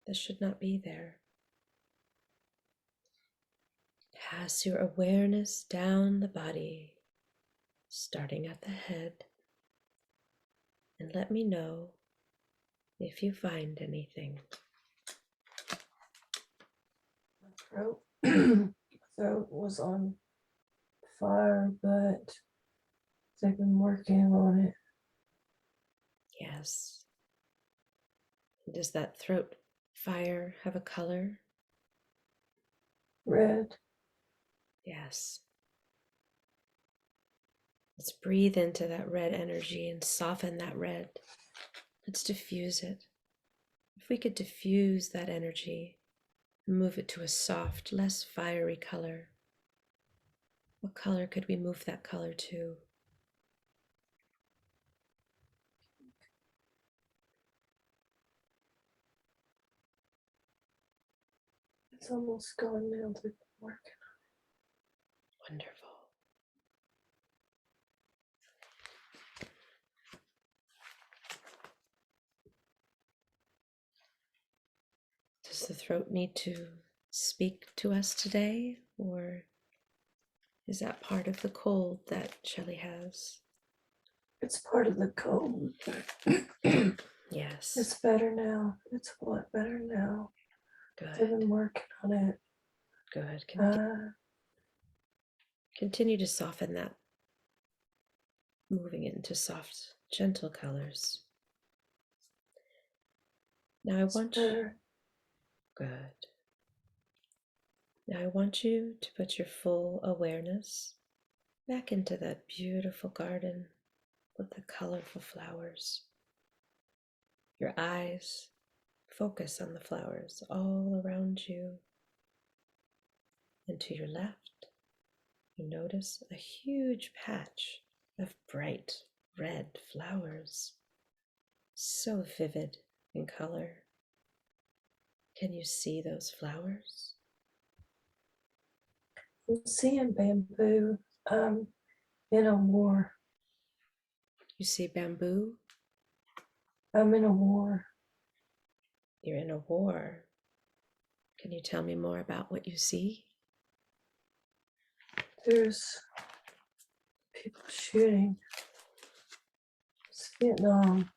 that should not be there. Pass your awareness down the body, starting at the head, and let me know if you find anything. My throat, throat was on fire, but they've been working on it. Yes. Does that throat fire have a color? Red. Yes. Let's breathe into that red energy and soften that red. Let's diffuse it. If we could diffuse that energy and move it to a soft, less fiery color, what color could we move that color to? It's almost gone now. They've been working. Wonderful. Does the throat need to speak to us today, or is that part of the cold that Shelly has? It's part of the cold. Yes. It's better now. It's a lot better now. They've Good. been working on it. Good. Continue to soften that, moving it into soft, gentle colors. Now I want you, good. Now I want you to put your full awareness back into that beautiful garden with the colorful flowers. Your eyes focus on the flowers all around you. And to your left, you notice a huge patch of bright red flowers, so vivid in color. Can you see those flowers? I'm seeing bamboo. In a war. You see bamboo? I'm in a war. You're in a war. Can you tell me more about what you see? There's people shooting. It's Vietnam.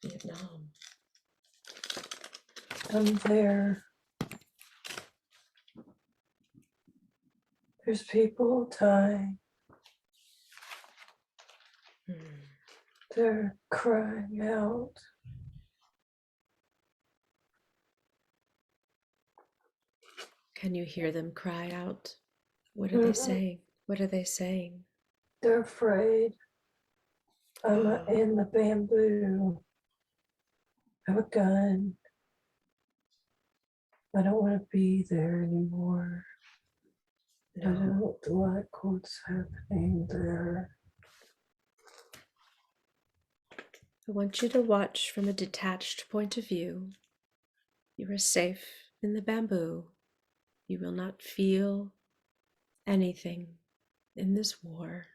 Vietnam. I'm there. There's people dying. They're crying out. Can you hear them cry out? What are they saying? What are they saying? They're afraid. I'm in the bamboo. I have a gun. I don't want to be there anymore. No. I don't like what's happening there. I want you to watch from a detached point of view. You are safe in the bamboo. You will not feel anything in this war.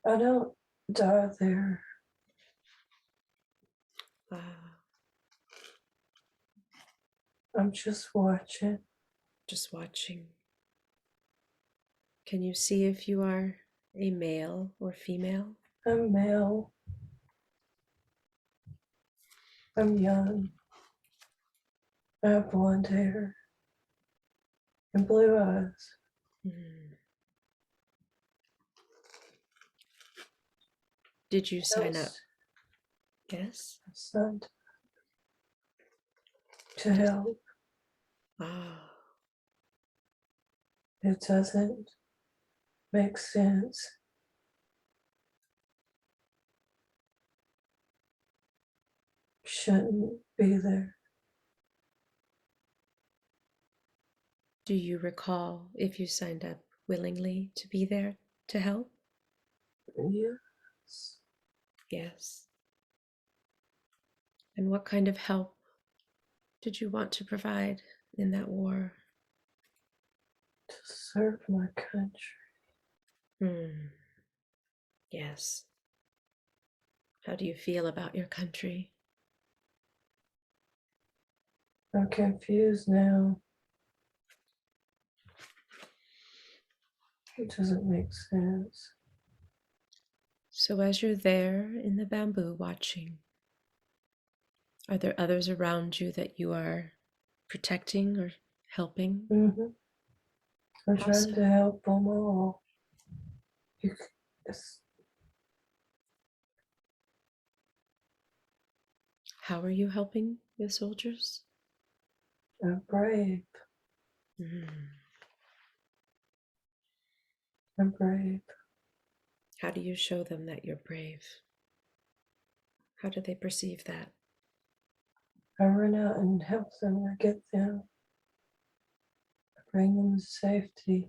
I don't die there. I'm just watching. Just watching. Can you see if you are a male or female? I'm male. I'm young. I have blonde hair and blue eyes. Did you sign up? Yes. I signed to help. It doesn't make sense. Shouldn't be there. Do you recall if you signed up willingly to be there to help? Yes. Yes. And what kind of help did you want to provide in that war? To serve my country. Yes. How do you feel about your country? I'm confused now. It doesn't make sense. So as you're there in the bamboo watching, are there others around you that you are protecting or helping? Mm-hmm. I'm How trying so? to help them all. You, it's, How are you helping the soldiers? I'm brave. Mm. I'm brave. How do you show them that you're brave? How do they perceive that? I run out and help them or get them. I bring them to safety.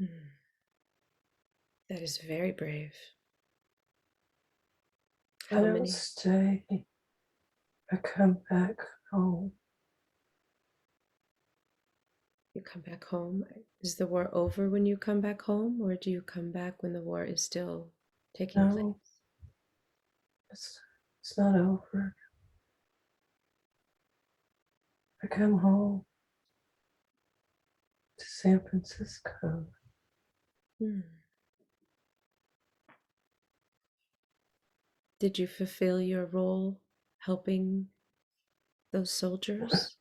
Mm. That is very brave. I How don't many? stay. I come back home. You come back home. Is the war over when you come back home, or do you come back when the war is still taking place? No, it's, it's not over. I come home to San Francisco. Hmm. Did you fulfill your role helping those soldiers?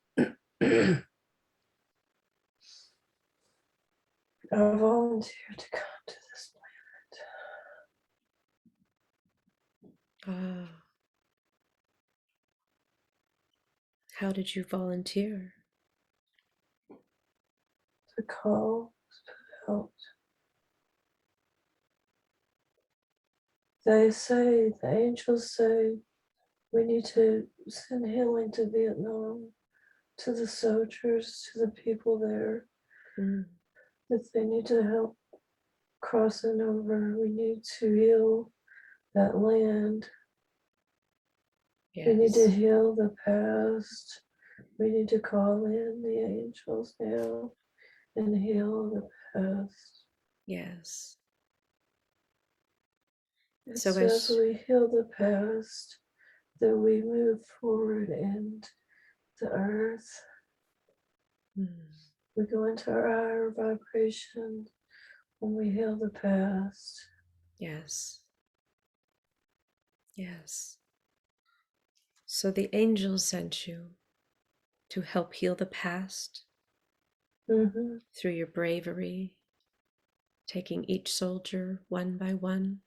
I volunteered to come to this Ah, how did you volunteer? planet to call out. They say, the angels say, we need to send healing to Vietnam, to the soldiers, to the people there, Mm. that they need to help crossing over. We need to heal that land. We need to Yes, heal the past. We need to call in the angels now and heal the past. yes. It So says as we heal the past, that we move forward in the earth. mm, We go into our higher vibration when we heal the past. yes, yes. So the angels sent you to help heal the past Mm-hmm. through your bravery, taking each soldier one by one.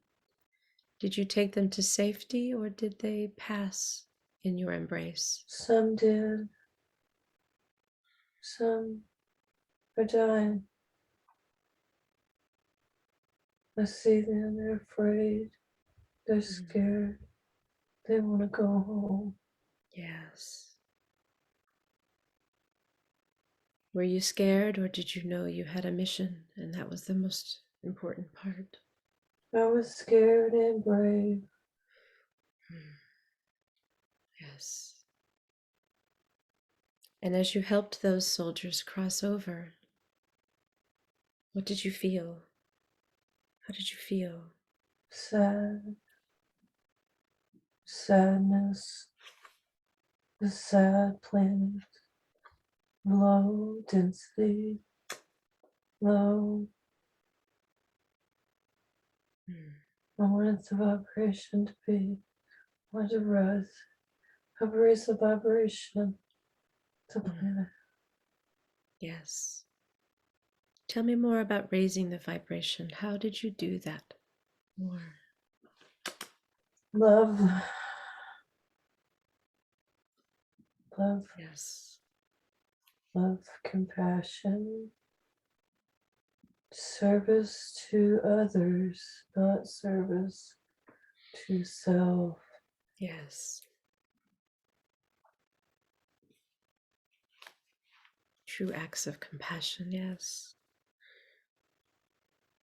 Did you take them to safety or did they pass in your embrace? Some did, some are dying. I see them, they're afraid, they're Mm. scared, they want to go home. Yes. Were you scared or did you know you had a mission and that was the most important part? I was scared and brave. Mm. Yes. And as you helped those soldiers cross over, what did you feel? How did you feel? Sad, sadness, the sad planet, low density, low. Mm. I wanted the vibration to be, I wanted to rise. I've raised the vibration to the Mm. planet. Yes. Tell me more about raising the vibration. How did you do that? More. Love, love, Yes. love, compassion, service to others, not service to self. Yes. True acts of compassion. Yes.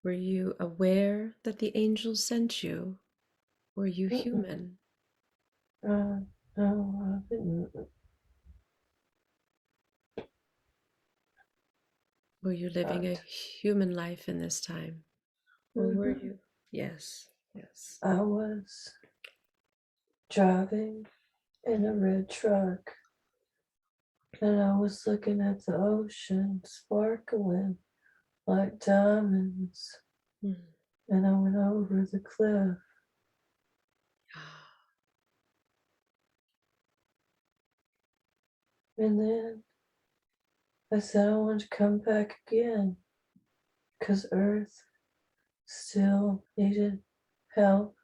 Were you aware that the angels sent you? Were you Mm-mm. human? No, I didn't. Were you living a But, human life in this time? Or were mhm. you? Yes. Yes. I was driving in a red truck and I was looking at the ocean sparkling like diamonds, Mm. and I went over the cliff. And then I said I wanted to come back again because Earth still needed help.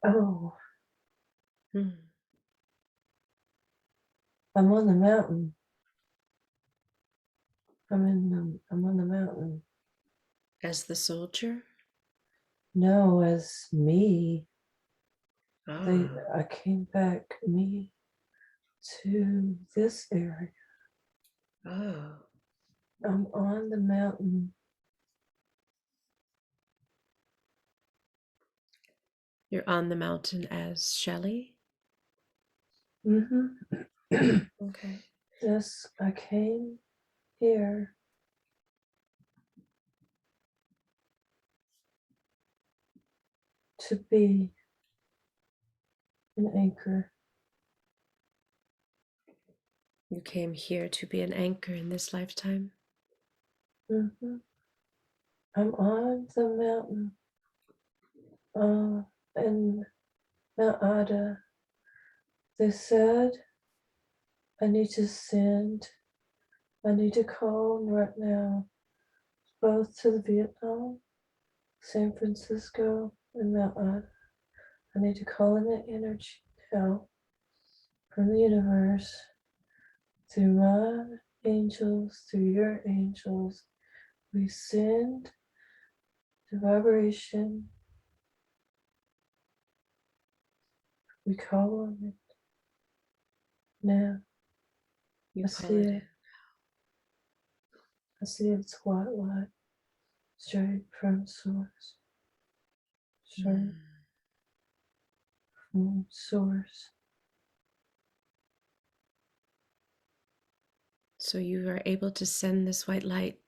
Oh, Mm. I'm on the mountain. I'm on the mountain. As the soldier? No, as me. Ah. I came back me to this area. Oh. I'm on the mountain. You're on the mountain as Shelly? Mm-hmm. Okay. This I came here to be an anchor. You came here to be an anchor in this lifetime? Mm-hmm. I'm on the mountain in Mount Ada. They said I need to call right now, both to the Vietnam, San Francisco, and Mount Ada. I need to call in the energy now from the universe through my angels, through your angels. We send the vibration. We call on it now. You I call see it it. I see its white light straight from source. in. Straight from source. So you are able to send this white light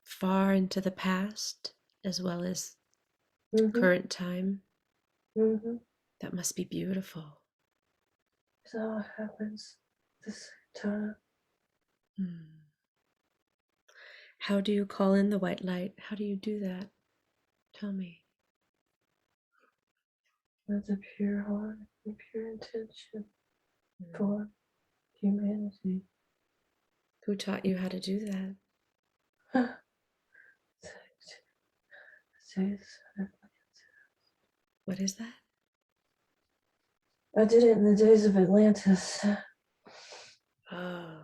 far into the past as well as Mm-hmm. current time. Mm-hmm. That must be beautiful. It all happens at the same time. Mm. How do you call in the white light? How do you do that? Tell me. With a pure heart and pure intention Mm. for humanity. Who taught you how to do that? What is that? I did it in the days of Atlantis. Oh,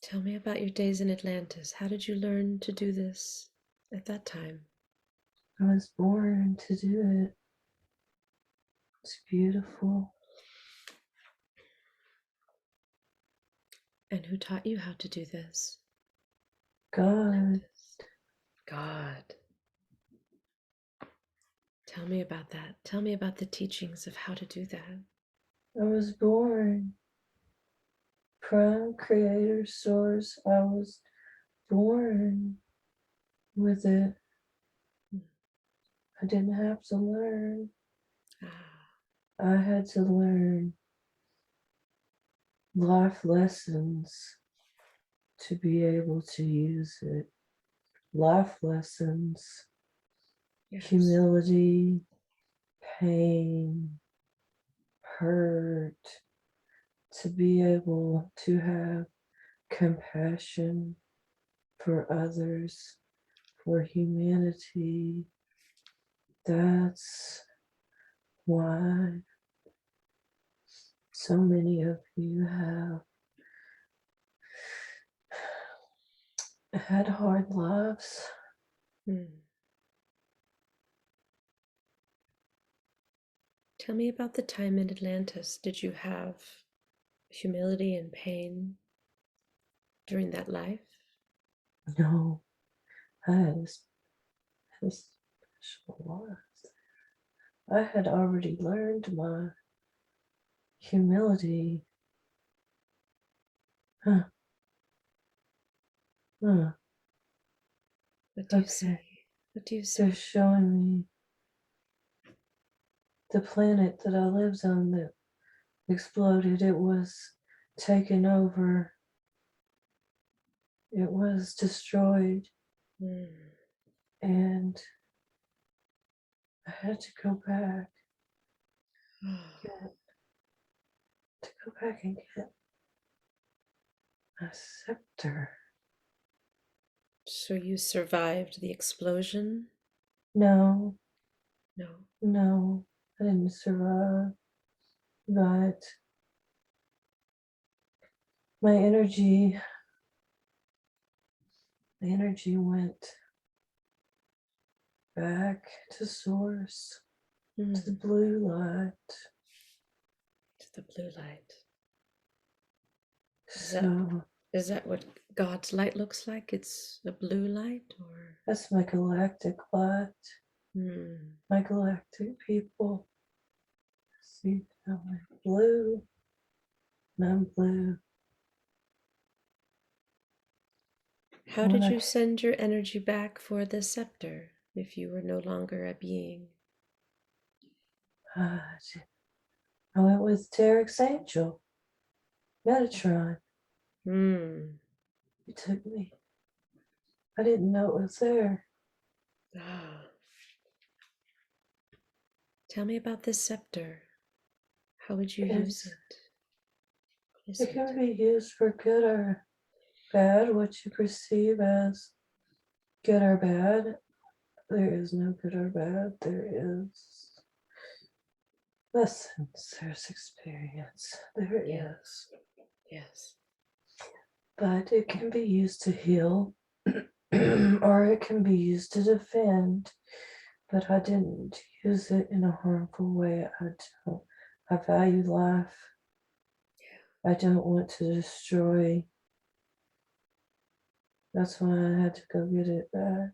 tell me about your days in Atlantis. How did you learn to do this at that time? I was born to do it. It's beautiful. And who taught you how to do this? God, Atlantis. God. Tell me about that. Tell me about the teachings of how to do that. I was born. Prime creator source. I was born with it. I didn't have to learn. Ah, I had to learn life lessons to be able to use it. Life lessons, yes. humility, pain, hurt, to be able to have compassion for others, for humanity. That's why so many of you have had hard lives. Hmm. Tell me about the time in Atlantis. Did you have humility and pain during that life? No, I had a special life. I had already learned my humility. Huh, huh. What do you Okay, see? What do you they're see? showing me the planet that I lived on that exploded, it was taken over. It was destroyed, Mm. and I had to go back, and get a scepter. So you survived the explosion? No, No. no, I didn't survive, but my energy, went back to source, to the Mm. blue light. To the blue light. Is that So is that what God's light looks like? It's a blue light, or that's my galactic light, mm. my galactic people. See, I'm blue, and I'm blue. How And when did you send your energy back for the scepter if you were no longer a being? I went with Tarek's angel, Metatron. Hmm. He took me. I didn't know it was there. Ah. Tell me about this scepter. How would you use It's, it? What is it it? can be used for good or bad, what you perceive as good or bad. There is no good or bad. There is lessons, there's experience. There is. Yes. Yes. But it can be used to heal or it can be used to defend. But I didn't use it in a harmful way. I value life. I don't want to destroy. That's why I had to go get it back.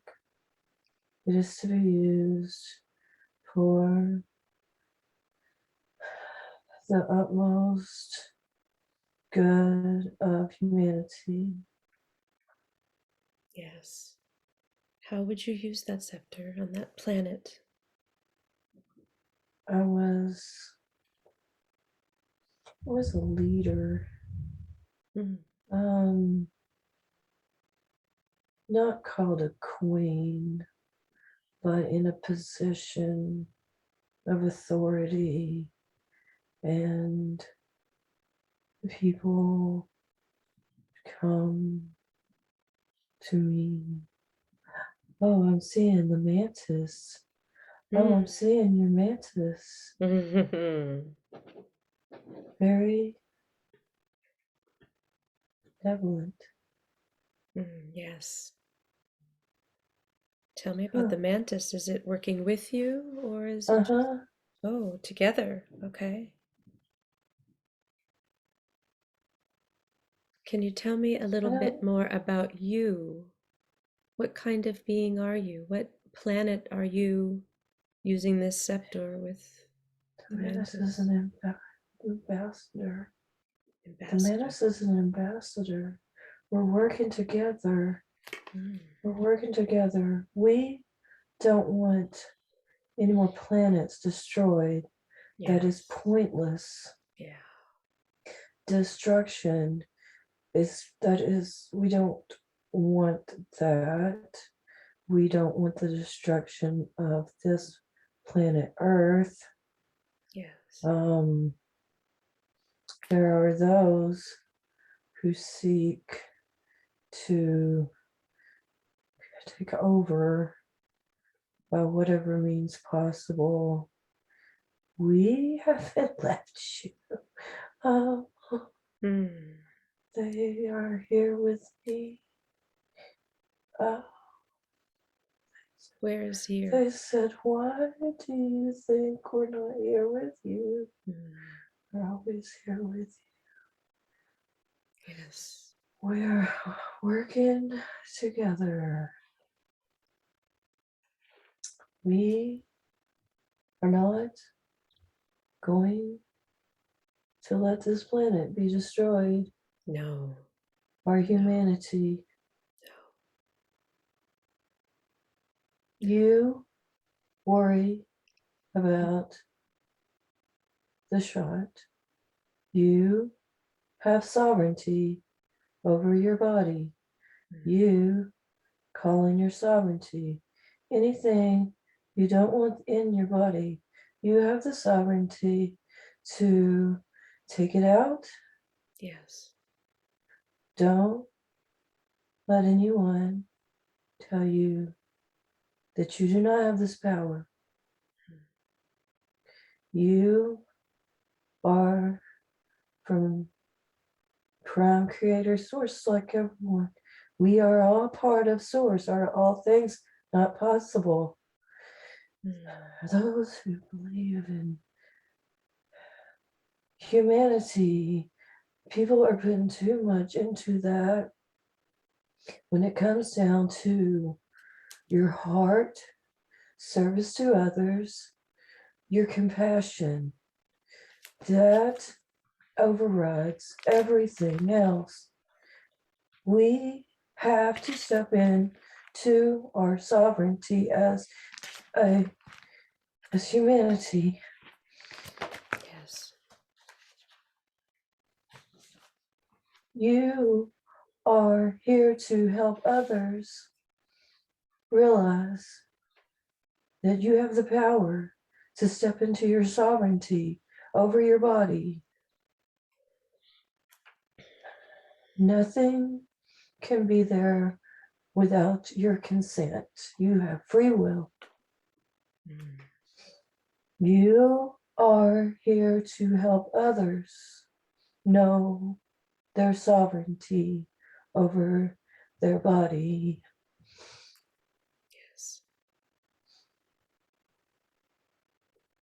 It is to be used for the utmost good of humanity. Yes. How would you use that scepter on that planet? I was a leader. Mm. Um, Not called a queen, but in a position of authority, and people come to me. Oh, I'm seeing the mantis. Oh, I'm Mm. seeing your mantis. Very benevolent. Yes. Tell me about the Huh. mantis. Is it working with you or is it just, Uh-huh. oh, together? Okay. Can you tell me a I little bit don't, more about you? What kind of being are you? What planet are you using this scepter with the the menace is mantis? an ambassador. The Ambassador. menace is an ambassador. We're working together. Mm. We're working together. We don't want any more planets destroyed. That is Yes. pointless. Yeah. Destruction we don't want that. We don't want the destruction of this planet Earth. Yes. Um, there are those who seek to take over by whatever means possible. We haven't left you. Um, Mm. they are here with me. Uh, Where is here? they said, "Why do you think we're not here with you? Mm. We're always here with you. Yes. We're working together. We are not going to let this planet be destroyed. No. Our No. humanity. No. You worry about the shot. You have sovereignty over your body. You call in your sovereignty. Anything you don't want in your body, you have the sovereignty to take it out. Yes. Don't let anyone tell you that you do not have this power. You are from Prime Creator Source like everyone. We are all part of Source. Are all things not possible? Those who believe in humanity, people are putting too much into that. When it comes down to your heart, service to others, your compassion, that overrides everything else. We have to step in to our sovereignty as humanity. Yes. You are here to help others realize that you have the power to step into your sovereignty over your body. Nothing can be there without your consent. You have free will. You are here to help others know their sovereignty over their body. Yes.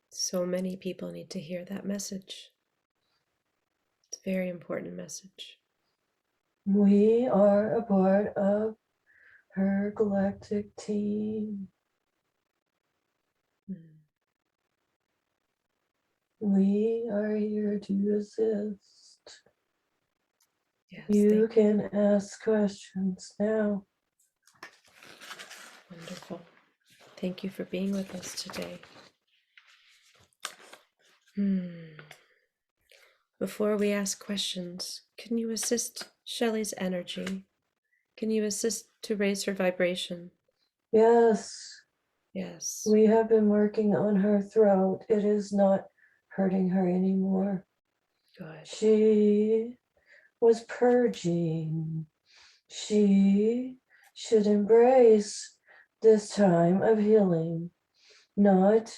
So many people need to hear that message. It's a very important message. We are a part of her galactic team. We are here to assist. Yes, You can ask questions now. Wonderful. Thank you for being with us today. Before we ask questions, can you assist Shelly's energy? Can you assist to raise her vibration? Yes. Yes. We have been working on her throat. It is not hurting her anymore. Good. She was purging. She should embrace this time of healing, not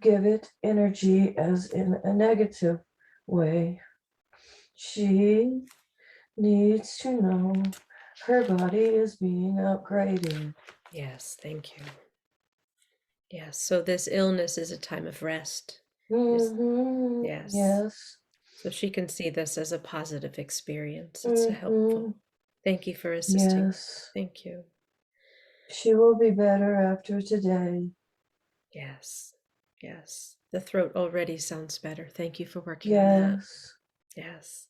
give it energy as in a negative way. She needs to know her body is being upgraded. Yes, thank you. Yes, so this illness is a time of rest. Yes. Yes. So she can see this as a positive experience. It's helpful. Thank you for assisting. Yes. Thank you. She will be better after today. Yes. Yes. The throat already sounds better. Thank you for working on that. Yes.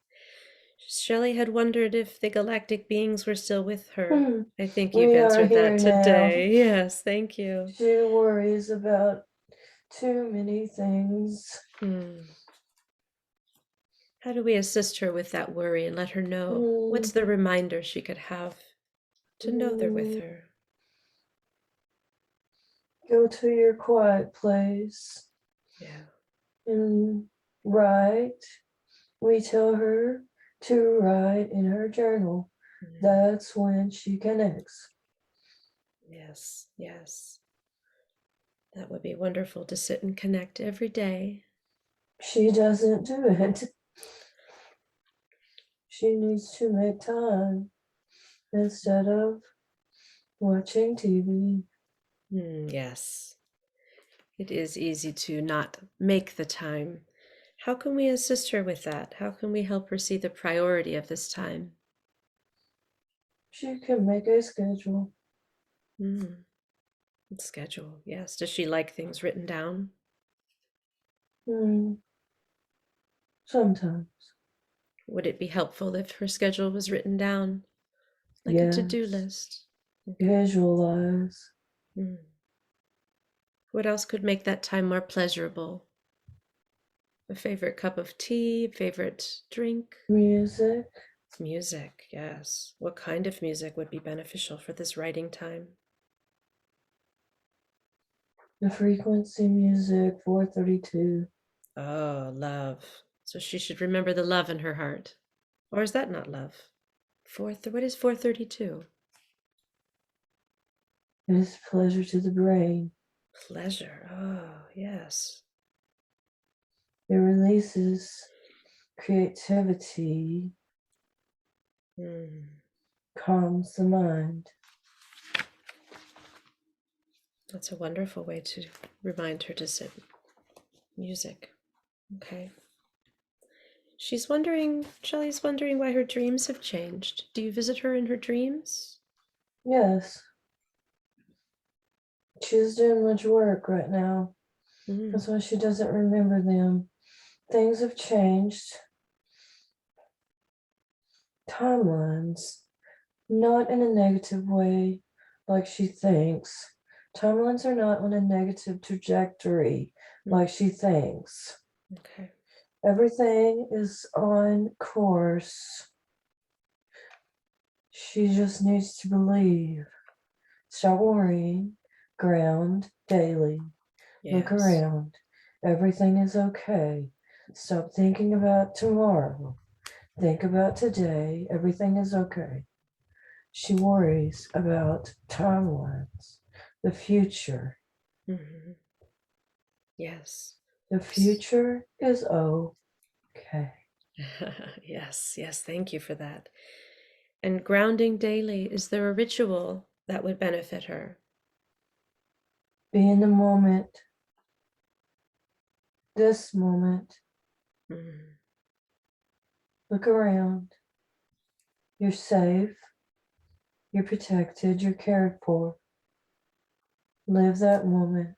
Shelly had wondered if the galactic beings were still with her. I think you've We are answered here that today. now. Yes, thank you. She worries about too many things. How do we assist her with that worry and let her know? What's the reminder she could have to know they're with her? Go to your quiet place. Yeah. And write. We tell her to write in her journal. That's when she connects. Yes, yes. That would be wonderful to sit and connect every day. She doesn't do it. She needs to make time instead of watching TV. Yes. It is easy to not make the time. How can we assist her with that? How can we help her see the priority of this time? She can make a schedule. Schedule, yes. Does she like things written down? Sometimes. Would it be helpful if her schedule was written down? Like a to-do list? Okay. Visualize. What else could make that time more pleasurable? A favorite cup of tea, favorite drink? Music. Music, yes. What kind of music would be beneficial for this writing time? The frequency music 432. Oh, love. So she should remember the love in her heart. Or is that not love? What is 432? It is pleasure to the brain. Pleasure. Oh, yes. It releases creativity, Hmm. calms the mind. That's a wonderful way to remind her to sit. Music. Okay. Shelley's wondering why her dreams have changed. Do you visit her in her dreams? Yes, she's doing much work right now. Mm. That's why she doesn't remember them. Things have changed. Timelines, not in a negative way like she thinks. Timelines are not on a negative trajectory Mm. like she thinks. Okay. Everything is on course. She just needs to believe. Stop worrying. Ground daily. Look Yes. around. Everything is okay. Stop thinking about tomorrow. Think about today. Everything is okay. She worries about timelines, the future. Hmm. Yes. The future is okay. Yes, yes, thank you for that. And grounding daily, is there a ritual that would benefit her? Be in the moment, this moment. Mm. Look around. You're safe. You're protected. You're cared for. Live that moment.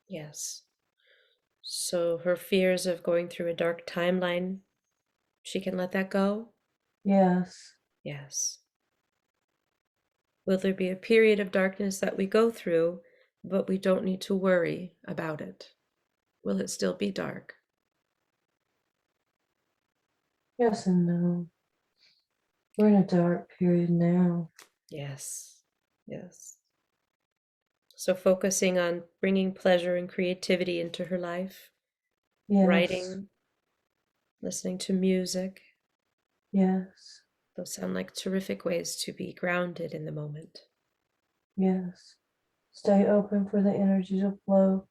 Yes. So her fears of going through a dark timeline, she can let that go? Yes. Yes. Will there be a period of darkness that we go through, but we don't need to worry about it? Will it still be dark? Yes and no. We're in a dark period now. Yes. Yes. So focusing on bringing pleasure and creativity into her life, Yes. writing, listening to music, Yes. those sound like terrific ways to be grounded in the moment. Yes. Stay open for the energy to flow.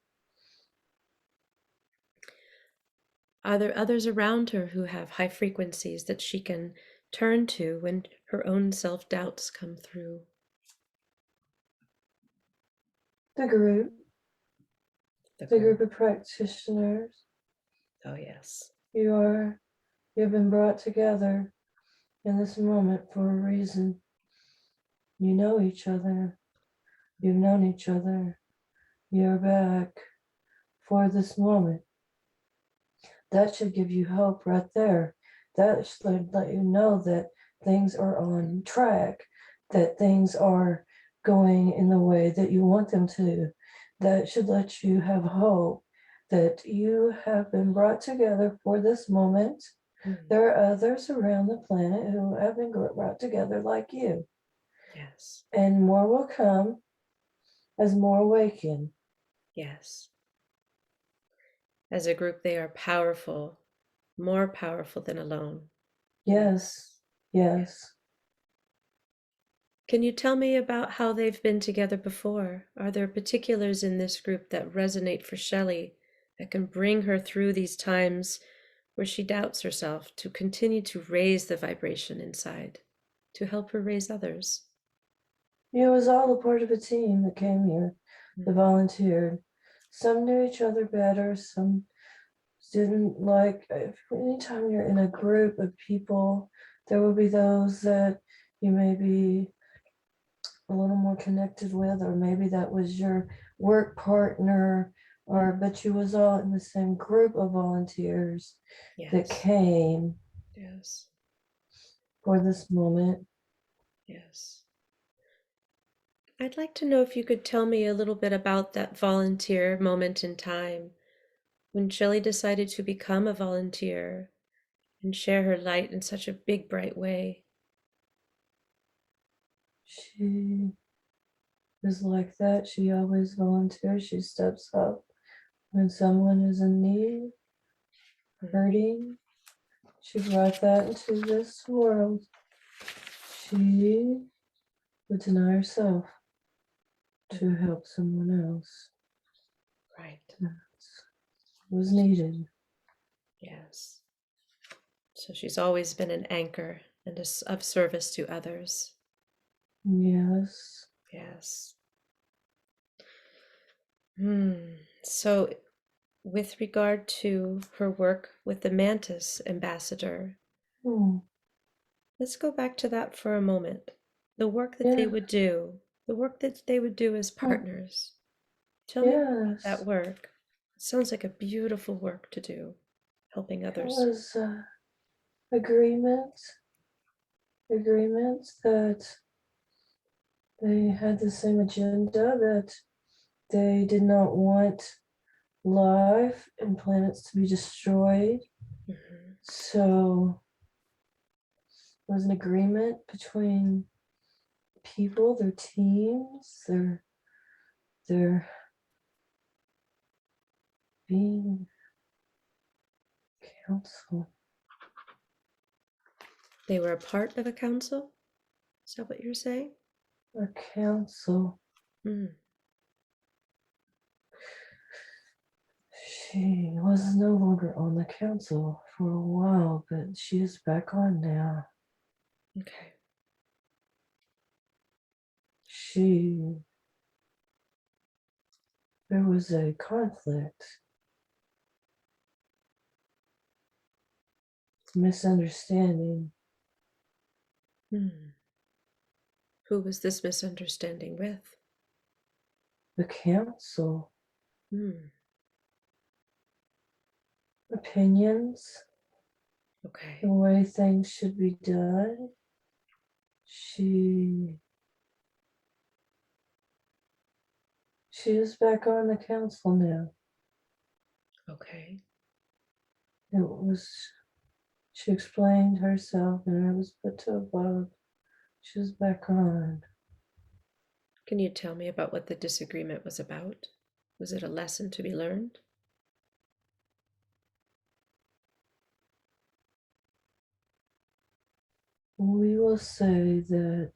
Are there others around her who have high frequencies that she can turn to when her own self doubts come through? The group. The The group group. of practitioners. Oh, yes. You've been brought together in this moment for a reason. You know each other. You've known each other. You're back for this moment. That should give you hope right there. That should let you know that things are on track, that things are going in the way that you want them to. That should let you have hope that you have been brought together for this moment. Mm. There are others around the planet who have been brought together like you, Yes. and more will come as more awaken. Yes. As a group, they are powerful, more powerful than alone. Yes, Yes. Yeah. yes. Can you tell me about how they've been together before? Are there particulars in this group that resonate for Shelley that can bring her through these times where she doubts herself to continue to raise the vibration inside, to help her raise others? It was all a part of a team that came here, that Mm. volunteered. Some knew each other better, some didn't. Like, anytime you're in a group of people, there will be those that you may be a little more connected with, or maybe that was your work partner, or but you was all in the same group of volunteers that Yes. came Yes. for this moment. Yes. I'd like to know if you could tell me a little bit about that volunteer moment in time. when Shelly decided to become a volunteer and share her light in such a big, bright way? She is like that. She always volunteers. She steps up when someone is in need, hurting. She brought that into this world. She would deny herself to help someone else. Right. That was needed. Yes. So she's always been an anchor and of service to others. Yes. Yes. So, with regard to her work with the Mantis ambassador, Hmm. let's go back to that for a moment. The work that they Yeah. would do, the work that they would do as Hmm. partners. Tell me more about that Yes. work. It sounds like a beautiful work to do, helping It others. was agreements that they had the same agenda, that they did not want life and planets to be destroyed. Hmm. So it was an agreement between people, their teams, their being council. They were a part of a council? Is that what you're saying? Our council. Mm. She was no longer on the council for a while, but she is back on now. Okay. There was a conflict, misunderstanding. Mm. Who was this misunderstanding with? The council, Mm. opinions, the Okay. way things should be done. She is back on the council now. Okay. It was She explained herself and I was put to a vote. She was back on. Can you tell me about what the disagreement was about? Was it a lesson to be learned? We will say that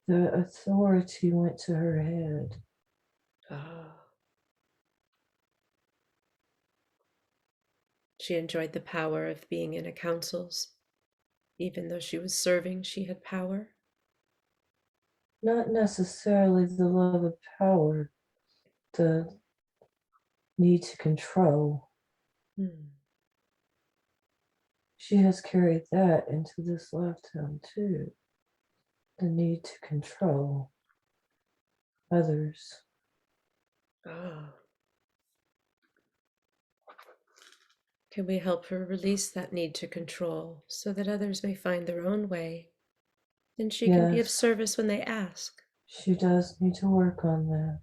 the authority went to her head. Ah. She enjoyed the power of being in a council's. Even though she was serving, she had power. Not necessarily the love of power, the need to control. Hmm. She has carried that into this lifetime too. The need to control others. Ah. Can we help her release that need to control so that others may find their own way and she can be of Yes, service when they ask? she does need to work on that.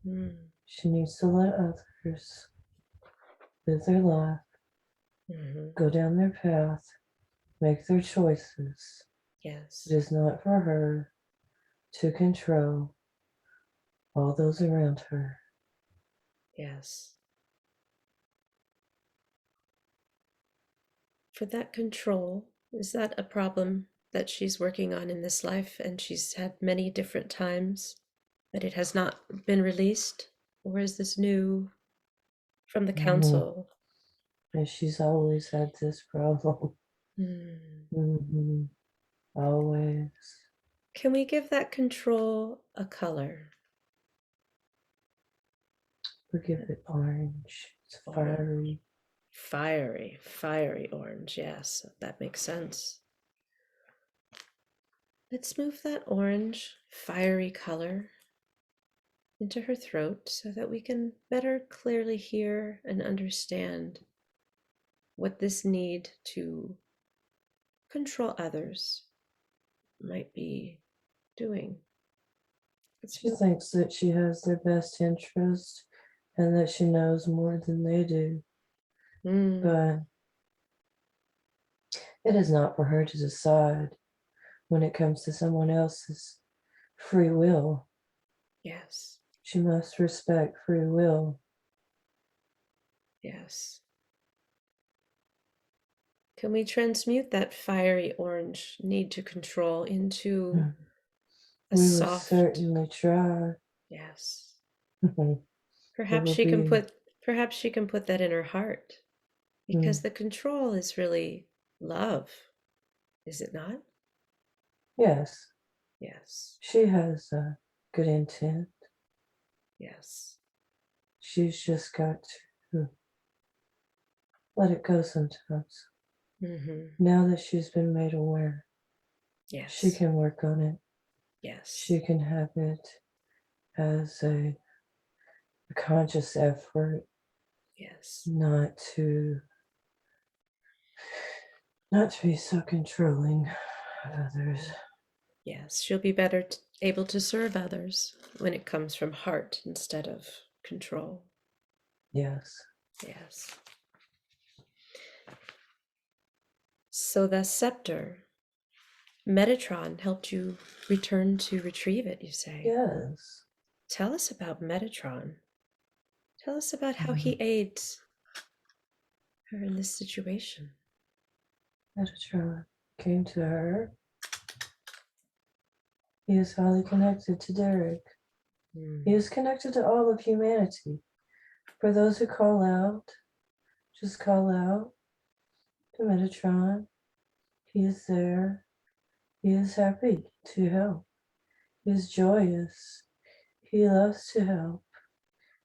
Hmm. She needs to let others live their life, Mm-hmm. go down their path, make their choices. It Yes. is not for her to control all those around her. Yes. For that control, is that a problem that she's working on in this life and she's had many different times, but it has not been released? Or is this new from the Mhm. council? And she's always had this problem. Hmm. Mhm. Always. Can we give that control a color? We give it orange. It's Orange. fiery. Fiery, fiery orange. Yes, that makes sense. Let's move that orange, fiery color into her throat so that we can better clearly hear and understand what this need to control others might be doing. She thinks that she has their best interest and that she knows more than they do. But it is not for her to decide when it comes to someone else's free will. Yes. She must respect free will. Yes. Can we transmute that fiery orange need to control into a We will soft? certainly try. Yes. It Perhaps will she can be, put that in her heart, because the control is really love, is it not? yes, Yes. she has a good intent. Yes. She's just got to let it go sometimes. Now that she's been made aware, she Yes. can work on it. Yes. She can have it as a conscious effort, Yes. not to be so controlling of others. Yes. She'll be better able to serve others when it comes from heart instead of control. Yes. Yes. So the scepter, Metatron helped you return to retrieve it, you say? Yes. Tell us about Metatron. Tell us about how he aids her in this situation. Metatron came to her. He is highly connected to Derek. He is connected to all of humanity. For those who call out, just call out to Metatron. He is there. He is happy to help. He is joyous. He loves to help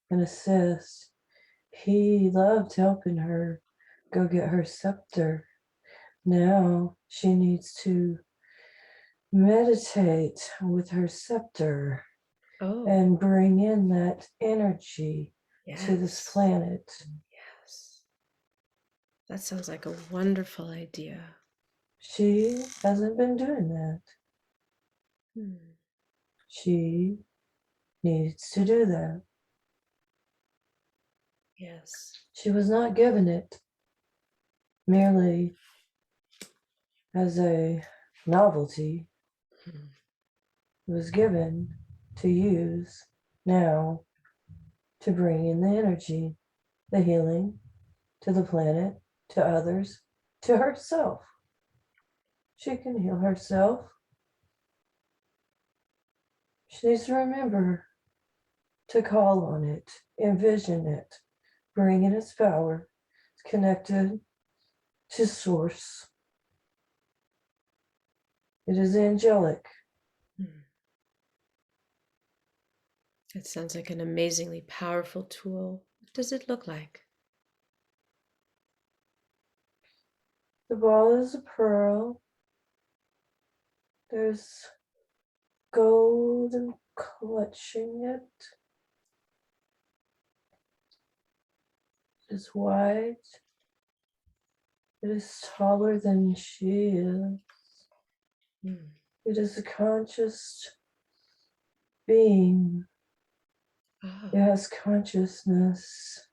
and assist. He loved helping her go get her scepter. Now she needs to meditate with her scepter and bring in that energy to this planet. Yes. That sounds like a wonderful idea. She hasn't been doing that. She needs to do that. Yes. She was not given it merely as a novelty. It was given to use now to bring in the energy, the healing to the planet, to others, to herself. She can heal herself. She needs to remember to call on it, envision it, bring in its power. It's connected to source. It is angelic. It sounds like an amazingly powerful tool. What does it look like? The ball is a pearl. There's gold and clutching it. It is white. It is taller than she is. It is a conscious being. It has consciousness.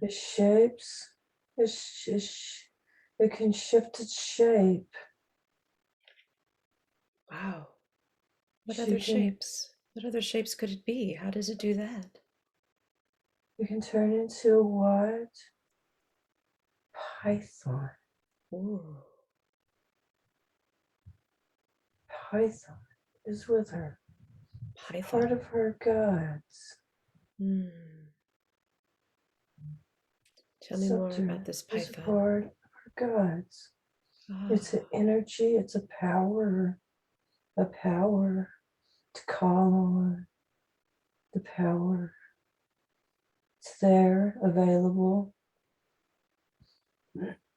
It shapes. It can shift its shape. Wow. What other shapes? What other shapes could it be? How does it do that? You can turn into a white python. Ooh. Python is with her. Python. Part of her gods. Tell me more about this python. It's part of her gods. It's an energy, it's a power to call on, the power. It's there, available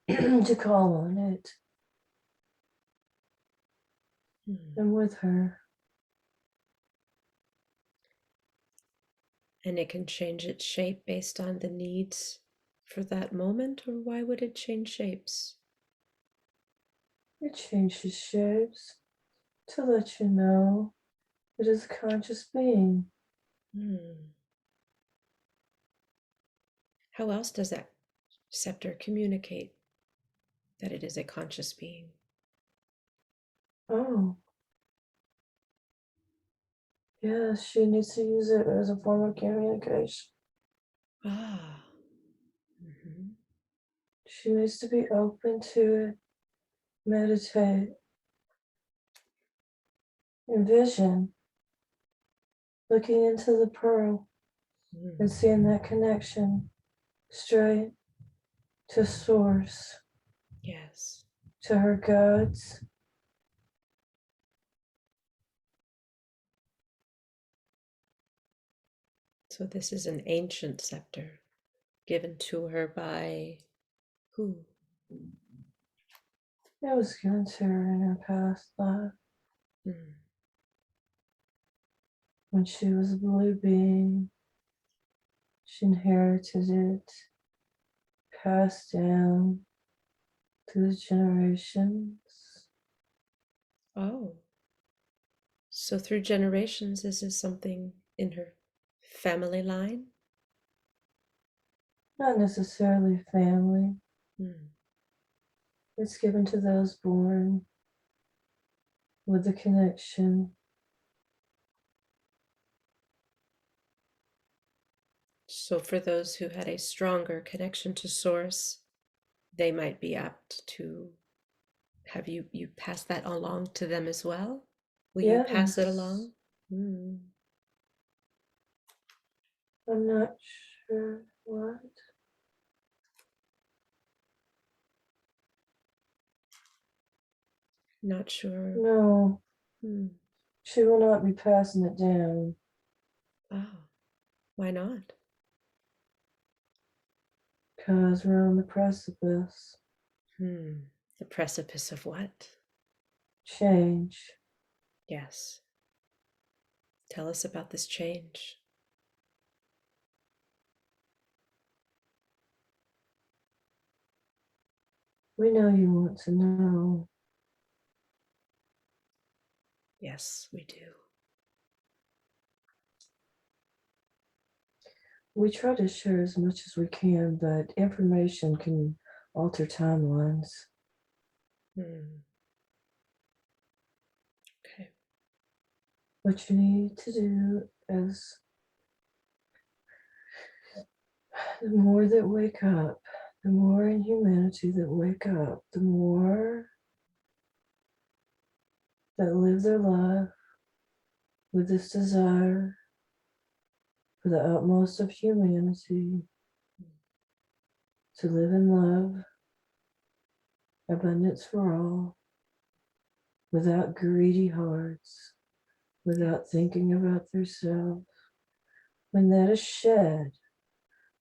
to call on it. And with her. And it can change its shape based on the needs for that moment, or why would it change shapes? It changes shapes to let you know It is a conscious being. Hmm. How else does that scepter communicate that it is a conscious being? Oh, yes, she needs to use it as a form of communication. Ah. Mhm. She needs to be open to it, meditate, envision, looking into the pearl and Mm. seeing that connection straight to source, Yes. to her gods. So this is an ancient scepter given to her by who? It was given to her in her past life Mm. when she was a blue being. She inherited it, passed down through the generations. Oh. So through generations, this is something in her family line? Not necessarily family. Mm. It's given to those born with the connection. So for those who had a stronger connection to source, they might be apt to have you pass that along to them as well? Will you pass it Yes, along? Mm. I'm not sure what. Not sure. No, Mm. she will not be passing it down Oh, why not? because we're on the precipice. Hmm. The precipice of what? Change. Yes. Tell us about this change. We know you want to know. Yes, we do. We try to share as much as we can, but information can alter timelines. Hmm. Okay. What you need to do is the more that wake up, the more in humanity that wake up, the more that live their life with this desire for the utmost of humanity to live in love, abundance for all, without greedy hearts, without Yes. thinking about themselves. When that is shed,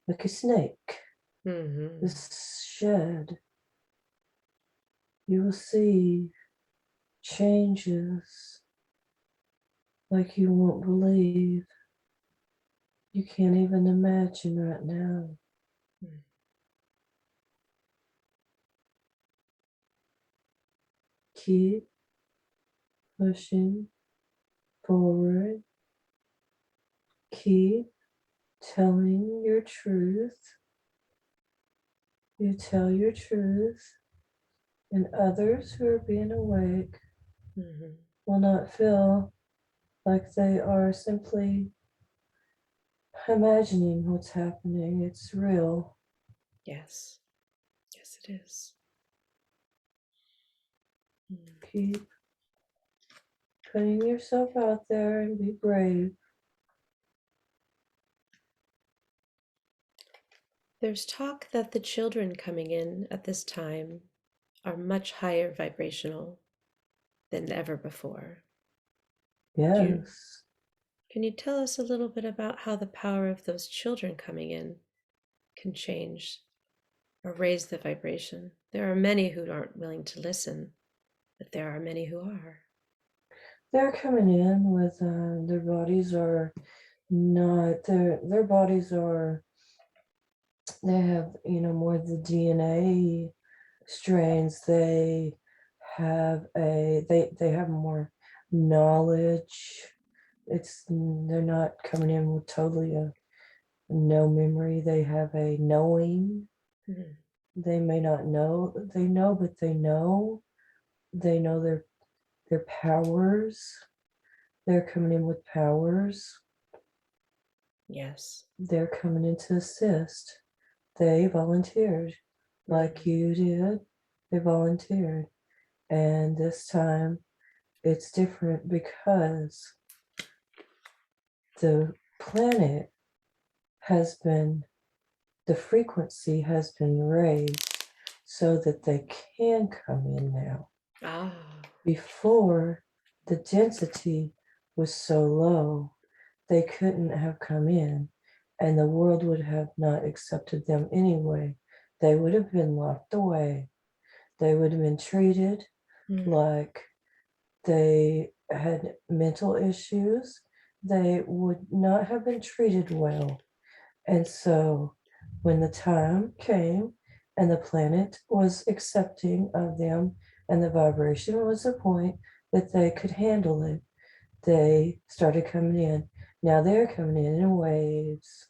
like a snake, Mm-hmm. is shed, you will see changes like you won't believe. You can't even imagine right now. Mm. Keep pushing forward. Keep telling your truth. You tell your truth, and others who are being awake Mm-hmm. will not feel like they are simply imagining what's happening. It's real. Yes. Yes, it is. Mm. Keep putting yourself out there and be brave. There's talk that the children coming in at this time are much higher vibrational than ever before. Do you, Yes. can you tell us a little bit about how the power of those children coming in can change or raise the vibration? There are many who aren't willing to listen, but there are many who are. They're coming in with their bodies are not their bodies are they have more of the DNA strains. They have more knowledge. they're not coming in with totally a no memory. They have a knowing. Mm. They may not know. They know, but they know. They know their powers. They're coming in with powers. Yes. They're coming in to assist. They volunteered, like you did. They volunteered. And this time it's different because the planet has been, the frequency has been raised so that they can come in now. Ah. Before, the density was so low, they couldn't have come in, and the world would have not accepted them anyway. They would have been locked away. They would have been treated like they had mental issues. They would not have been treated well. And so when the time came and the planet was accepting of them and the vibration was a point that they could handle it, they started coming in. Now they're coming in waves.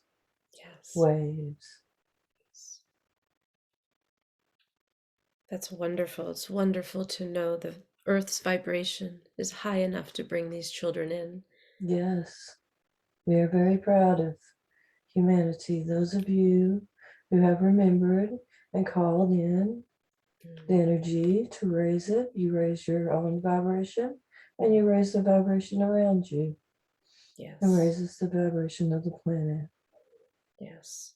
Yes. Waves. That's wonderful. It's wonderful to know the Earth's vibration is high enough to bring these children in. Yes. We are very proud of humanity. Those of you who have remembered and called in the energy to raise it, you raise your own vibration and you raise the vibration around you. Yes. And raises the vibration of the planet. Yes.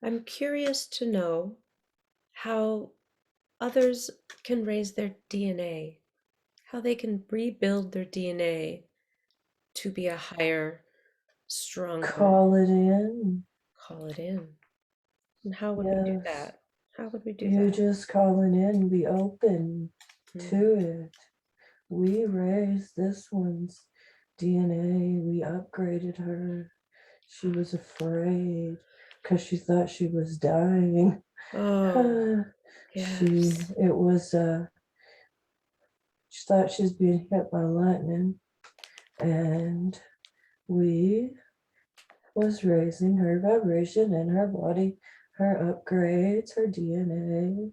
I'm curious to know how others can raise their DNA, how they can rebuild their DNA to be a higher, stronger. Call it in. Call it in. And how would we do that? How would we do You that? just calling in, be open to it. We raised this one's DNA. We upgraded her. She was afraid because she thought she was dying. Oh, yes. She thought she was being hit by lightning, and we was raising her vibration in her body, her upgrades, her DNA.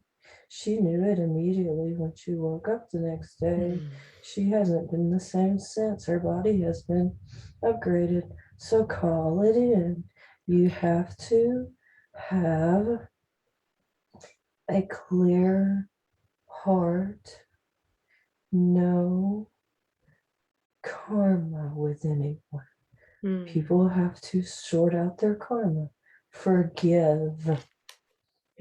She knew it immediately when she woke up the next day. She hasn't been the same since. Her body has been upgraded. So call it in. You have to have a clear heart, no karma with anyone. People have to sort out their karma, forgive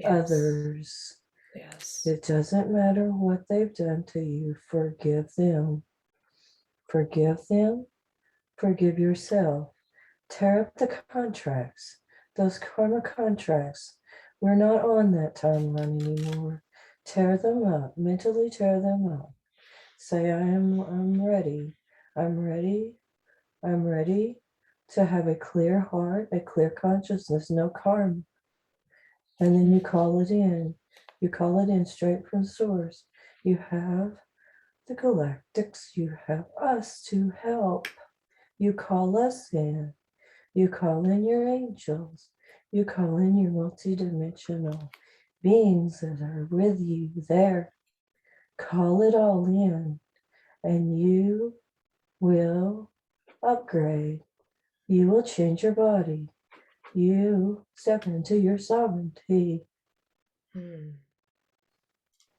others. Yes. It doesn't matter what they've done to you, forgive them. Forgive them, forgive yourself. Tear up the contracts, those karma contracts. We're not on that timeline anymore. Tear them up, mentally tear them up. Say, I'm ready. I'm ready. I'm ready to have a clear heart, a clear consciousness, no karma. And then you call it in. You call it in straight from source. You have the galactics, you have us to help. You call us in. You call in your angels. You call in your multidimensional beings that are with you there. Call it all in, and you will upgrade. You will change your body. You step into your sovereignty.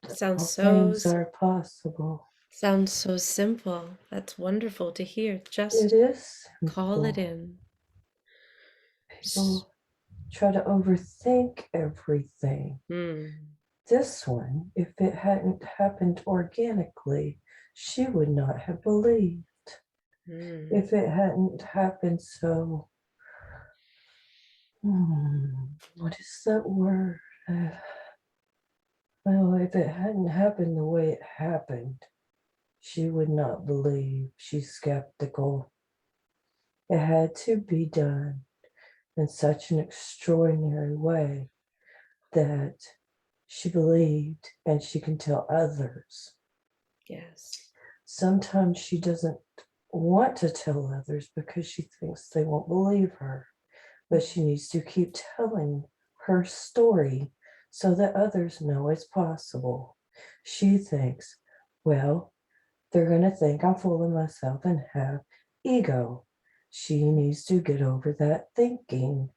Sounds All so things are possible. sounds so simple. That's wonderful to hear. Just It is call it simple. in. People try to overthink everything. This one, if it hadn't happened organically, she would not have believed. If it hadn't happened so, what is that word? Well, if it hadn't happened the way it happened, she would not believe. She's skeptical. It had to be done in such an extraordinary way that she believed and she can tell others. Yes. Sometimes she doesn't want to tell others because she thinks they won't believe her. But she needs to keep telling her story so that others know it's possible. She thinks, well, they're going to think I'm full of myself and have ego. She needs to get over that thinking.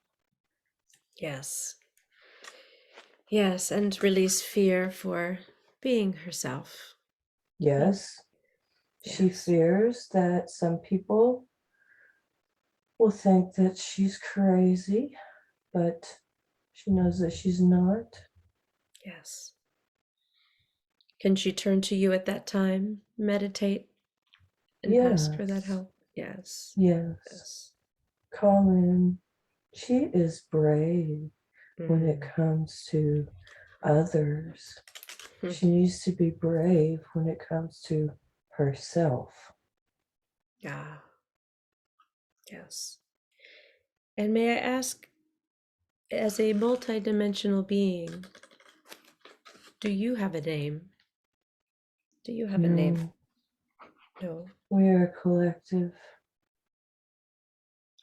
Yes. Yes, and release fear for being herself. Yes, she Yes. fears that some people will think that she's crazy, but she knows that she's not. Yes. Can she turn to you at that time, meditate, and ask for that Yes, help? Yes. yes. Yes. Colin, she is brave when it Mm. comes to others. She needs to be brave when it comes to herself. Yeah. Yes. And may I ask, as a multidimensional being, do you have a name? Do you have a name? No, No. we are a collective.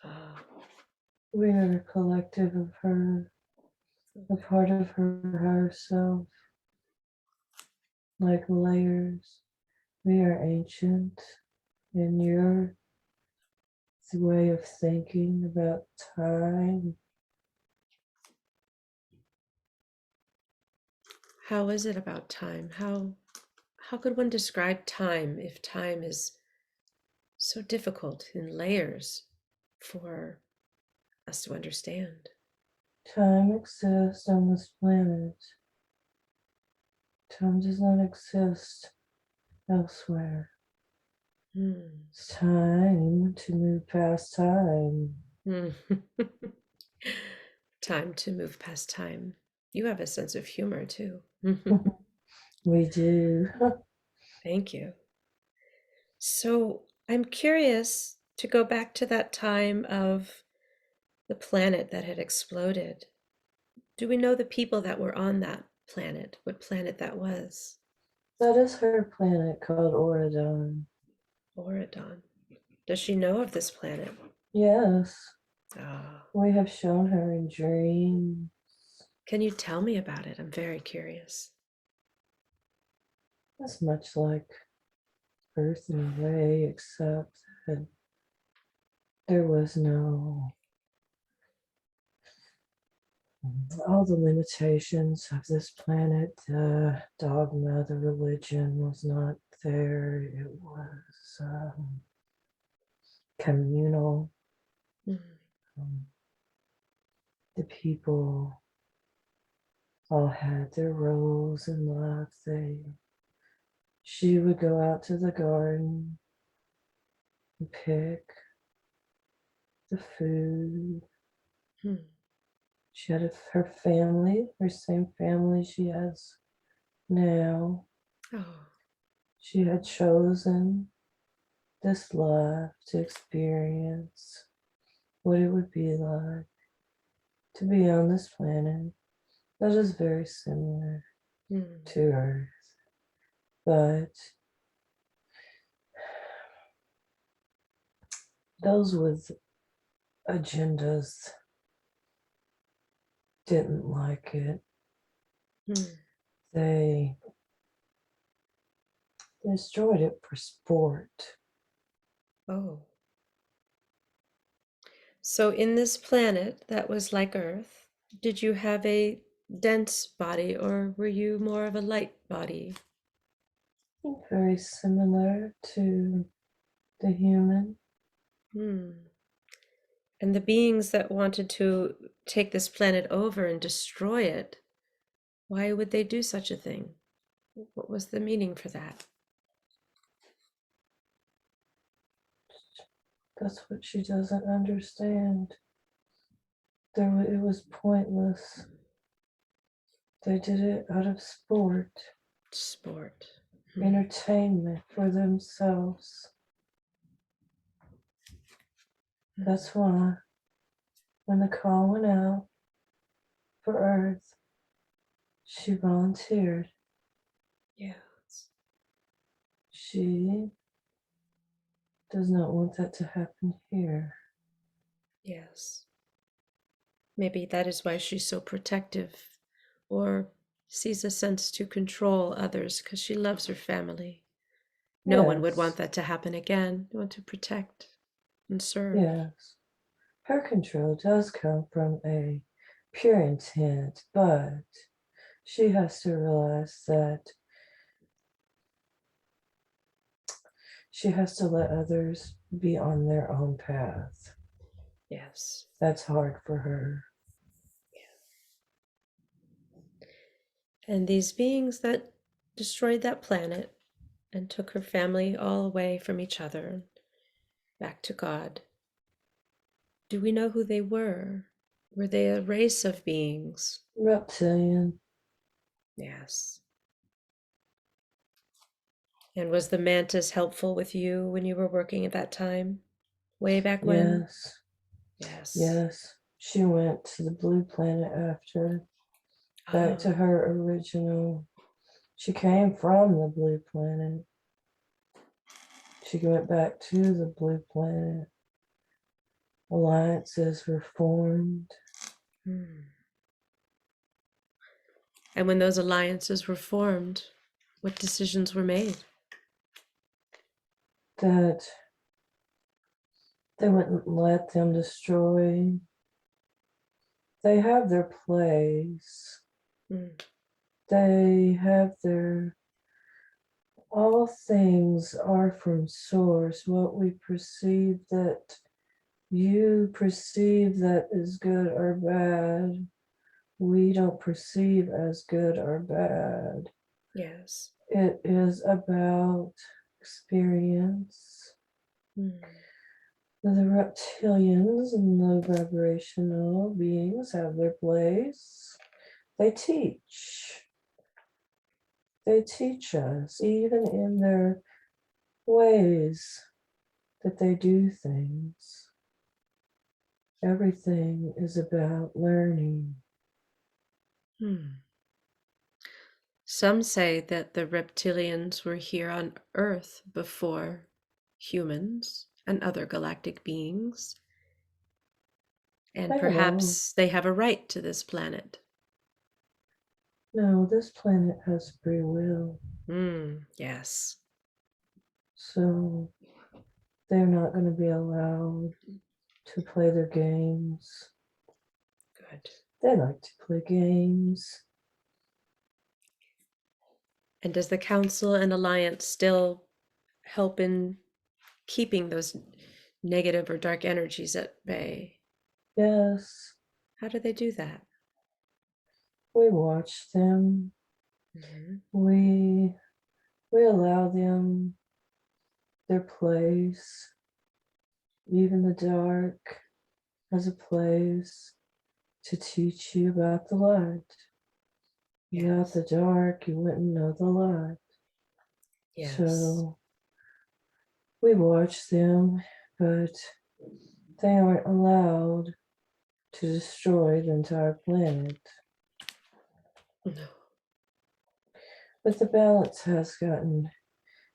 Ah, We are a collective of her, a okay. part of her higher self, like layers. We are ancient, and your way of thinking about time. How is it about time? How could one describe time if time is so difficult in layers for us to understand? Time exists on this planet. Time does not exist elsewhere. It's time to move past time. Hmm. Time to move past time. You have a sense of humor too. We do. Thank you. So I'm curious to go back to that time of the planet that had exploded. Do we know the people that were on that planet? What planet that was? That is her planet called Oridon. Auradon. Does she know of this planet? Yes, Ah, we have shown her in dreams. can you tell me about it? I'm very curious. It's much like Earth in a way, except that there was no all the limitations of this planet, the dogma, the religion was not there. It was communal. Mm. Um, the people all had their roles in life. She would go out to the garden and pick the food. Hmm. She had her family, her same family she has now. Oh, She had chosen this life to experience what it would be like to be on this planet that is very similar hmm. to Earth. But those with agendas didn't like it. Hmm. They destroyed it for sport. Oh. So in this planet that was like Earth, did you have a dense body or were you more of a light body? Very similar to the human. Hmm. And the beings that wanted to take this planet over and destroy it, why would they do such a thing? What was the meaning for that? That's what she doesn't understand. It was pointless. They did it out of sport, Sport. Hmm. entertainment for themselves. Hmm. That's why when the call went out for Earth, she volunteered. Yes. She does not want that to happen here. Yes. Maybe that is why she's so protective or sees a sense to control others because she loves her family. No one would want Yes, that to happen again. They want to protect and serve. yes. Her control does come from a pure intent, but she has to realize that she has to let others be on their own path. Yes. That's hard for her. And these beings that destroyed that planet and took her family all away from each other, back to God. Do we know who they were? Were they a race of beings? Reptilian, Yes. And was the Mantis helpful with you when you were working at that time? Way back when? yes, Yes. yes. She went to the blue planet after, back to Oh. her original. She came from the blue planet. She went back to the blue planet. Alliances were formed. Hmm. And when those alliances were formed, what decisions were made? That they wouldn't let them destroy. They have their place. Hmm. They have their, all things are from source. What we perceive that you perceive that is good or bad, we don't perceive as good or bad. Yes. It is about experience. Hmm. The reptilians and low vibrational beings have their place. They teach. They teach us, even in their ways that they do things. Everything is about learning. Hmm. Some say that the reptilians were here on Earth before humans and other galactic beings, and I don't know. perhaps they have a right to this planet. No, this planet has free will. Yes. So they're not going to be allowed to play their games. Good. They like to play games. And does the Council and Alliance still help in keeping those negative or dark energies at bay? Yes, How do they do that? we watch them. Mhm. We we allow them their place. Even the dark has a place to teach you about the light. Without the Yes. dark, you wouldn't know the light. Yes. So we watch them, but they aren't allowed to destroy the entire planet. No. But the balance has gotten,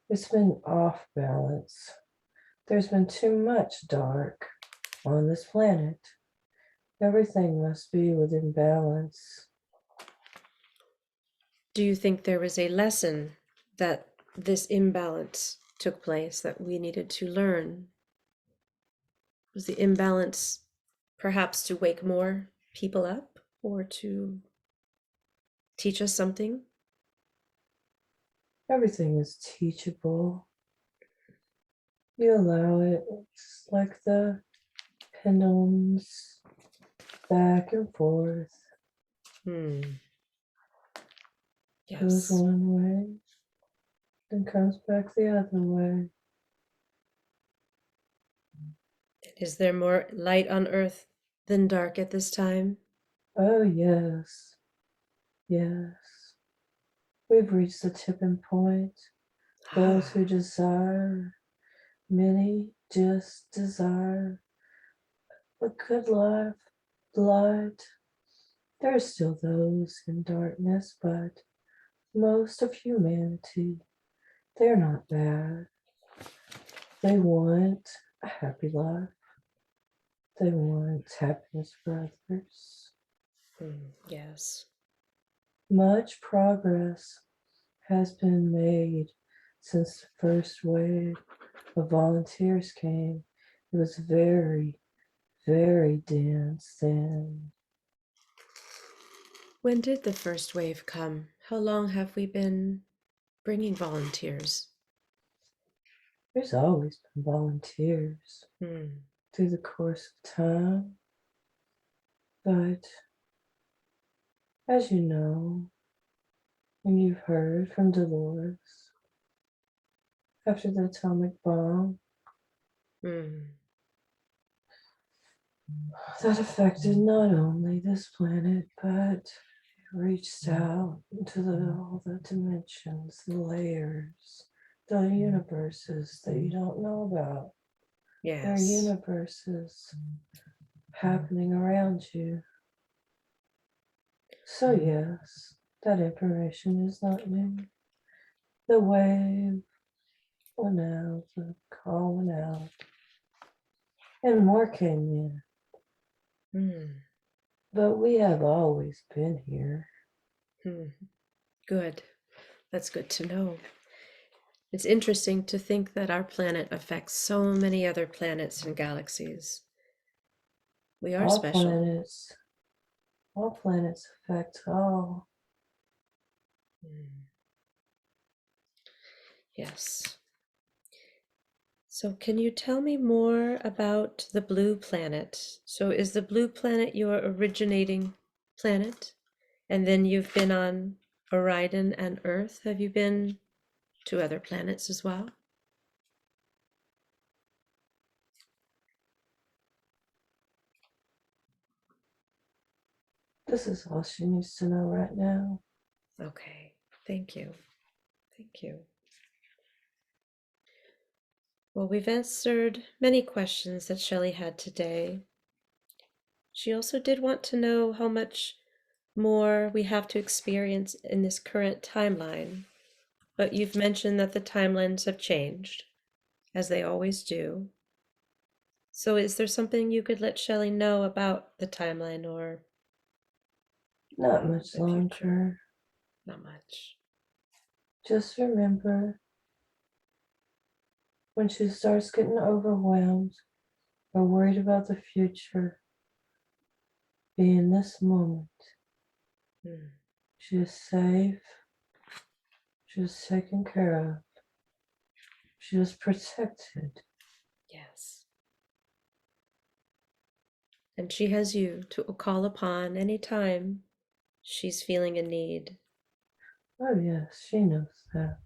it's been off balance. There's been too much dark on this planet. Everything must be within balance. Do you think there was a lesson that this imbalance took place that we needed to learn? Was the imbalance perhaps to wake more people up or to teach us something? Everything is teachable. You allow it. It's like the pendulums back and forth. Hmm. Goes Yes. one way, then comes back the other way. Is there more light on earth than dark at this time? Oh, yes, yes. We've reached the tipping point. Those who Ah, desire, many just desire a good life, light. There are still those in darkness, but most of humanity, they're not bad. They want a happy life. They want happiness for others. Yes. Much progress has been made since the first wave of volunteers came. It was very, very dense then. When did the first wave come? How long have we been bringing volunteers? There's always been volunteers through the course of time, but as you know, and you've heard from Dolores, after the atomic bomb, that affected not only this planet, but it reached out into all the dimensions, the layers, the universes that you don't know about. There are Yes. universes happening around you. So yes, that information is not new. The wave went out, the call went out, and more came in. But we have always been here. Good. That's good to know. It's interesting to think that our planet affects so many other planets and galaxies. We are All special. planets affect all. Yes. So can you tell me more about the blue planet? So is the blue planet your originating planet? And then you've been on Orion and Earth. Have you been to other planets as well? This is all she needs to know right now. Okay, thank you. Thank you. Well, we've answered many questions that Shelly had today. She also did want to know how much more we have to experience in this current timeline. But you've mentioned that the timelines have changed, as they always do. So is there something you could let Shelly know about the timeline or Not much the longer. future? Not much. Just remember, when she starts getting overwhelmed or worried about the future, be in this moment. She is safe. She is taken care of. She is protected. Yes. And she has you to call upon anytime she's feeling a need. Oh, yes, she knows that.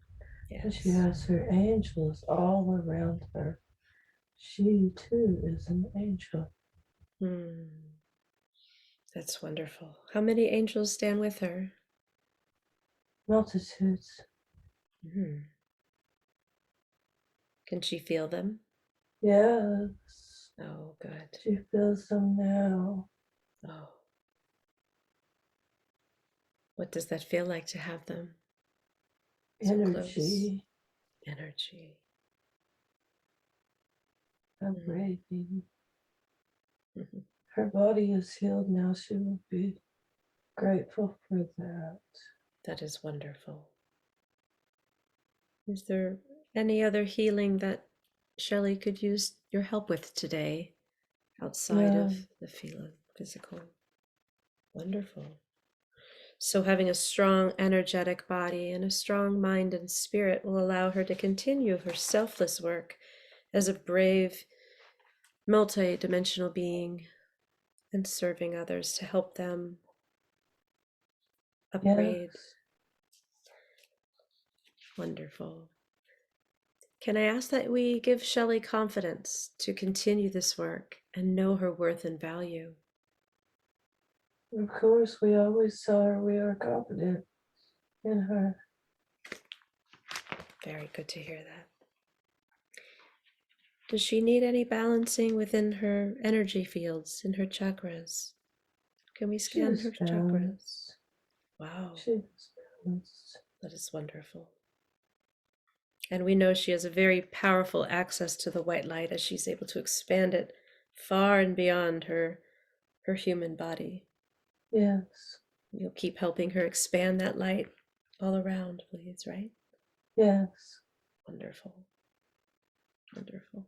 Yes. And she has her angels all around her. She too is an angel. That's wonderful. How many angels stand with her? Multitudes. Can she feel them? Yes. Oh, good. She feels them now. Oh. What does that feel like to have them so close? Energy. Energy. Vibrating. Her body is healed now. She will be grateful for that. That is wonderful. Is there any other healing that Shelly could use your help with today outside of the physical? Wonderful. So having a strong energetic body and a strong mind and spirit will allow her to continue her selfless work as a brave, multi-dimensional being and serving others to help them upgrade. Yes. Wonderful. Can I ask that we give Shelly confidence to continue this work and know her worth and value? Of course, we always tell her we are confident in her. Very good to hear that. Does she need any balancing within her energy fields, in her chakras? Can we scan her chakras? Wow. She is balanced. That is wonderful. And we know she has a very powerful access to the white light as she's able to expand it far and beyond her human body. Yes. You'll keep helping her expand that light all around, please, right? Yes. Wonderful. Wonderful.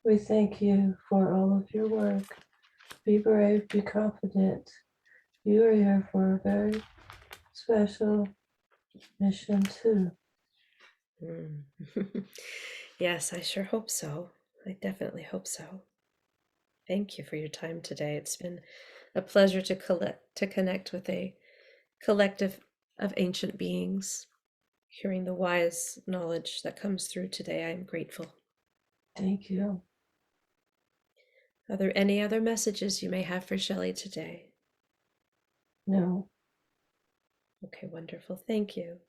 We thank you for all of your work. Be brave, be confident. You are here for a very special mission too. Mm. Yes, I sure hope so. I definitely hope so. Thank you for your time today. It's been a pleasure to connect with a collective of ancient beings. Hearing the wise knowledge that comes through today, I am grateful. Thank you. Are there any other messages you may have for Shelly today? No. Okay, wonderful. Thank you.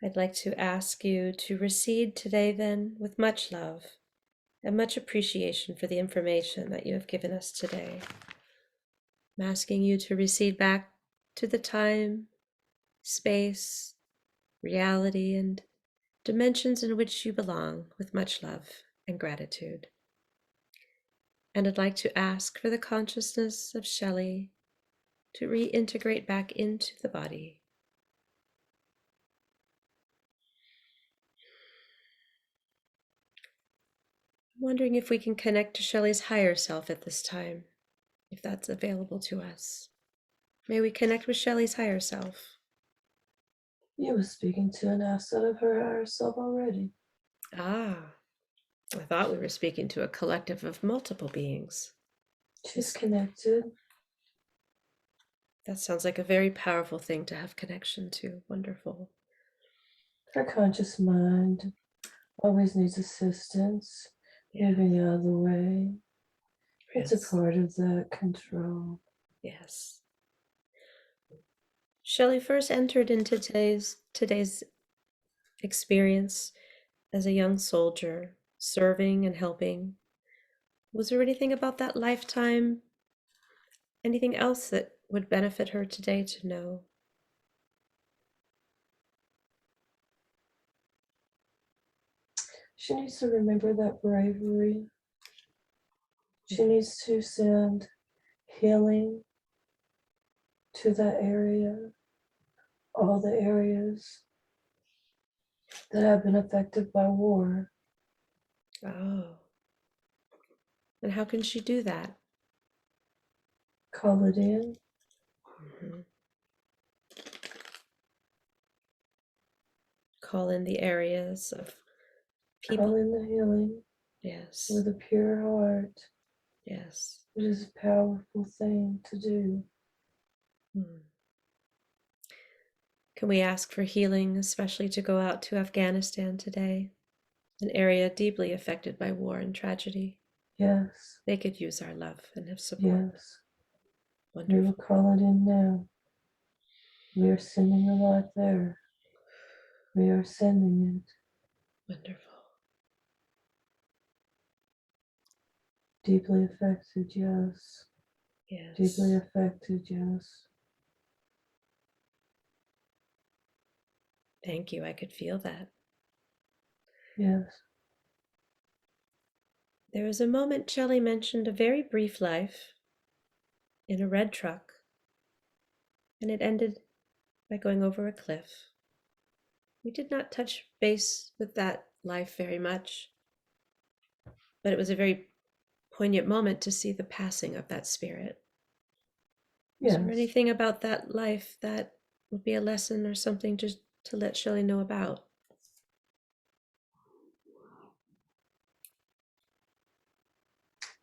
I'd like to ask you to recede today then with much love and much appreciation for the information that you have given us today. I'm asking you to recede back to the time, space, reality, and dimensions in which you belong with much love and gratitude. And I'd like to ask for the consciousness of Shelly to reintegrate back into the body. I'm wondering if we can connect to Shelly's higher self at this time, if that's available to us. May we connect with Shelly's higher self? You were speaking to an asset of her higher self already. Ah, I thought we were speaking to a collective of multiple beings. She's connected. That sounds like a very powerful thing to have connection to. Wonderful. Her conscious mind always needs assistance, Yeah. moving out of the way. It's a Yes. part of that control. Yes. Shelley first entered into today's experience as a young soldier, serving and helping. Was there anything about that lifetime, anything else that would benefit her today to know? She needs to remember that bravery. She Mm. needs to send healing to that area, all the areas that have been affected by war. Oh. And how can she do that? Call it in, Mhm. Call in the areas of call people. in the healing Yes. with a pure heart. Yes. It is a powerful thing to do. Mm. Can we ask for healing, especially to go out to Afghanistan today, an area deeply affected by war and tragedy? Yes, They could use our love and have support. yes. We will Wonderful. call it in now. We are sending the light there. We are sending it. Wonderful. Deeply affected, yes. Deeply Yes. affected, yes. Thank you. I could feel that. Yes. There was a moment Shelley mentioned a very brief life in a red truck, and it ended by going over a cliff. We did not touch base with that life very much, but it was a very poignant moment to see the passing of that spirit. Is there Yes. anything about that life that would be a lesson or something just to let Shelley know about?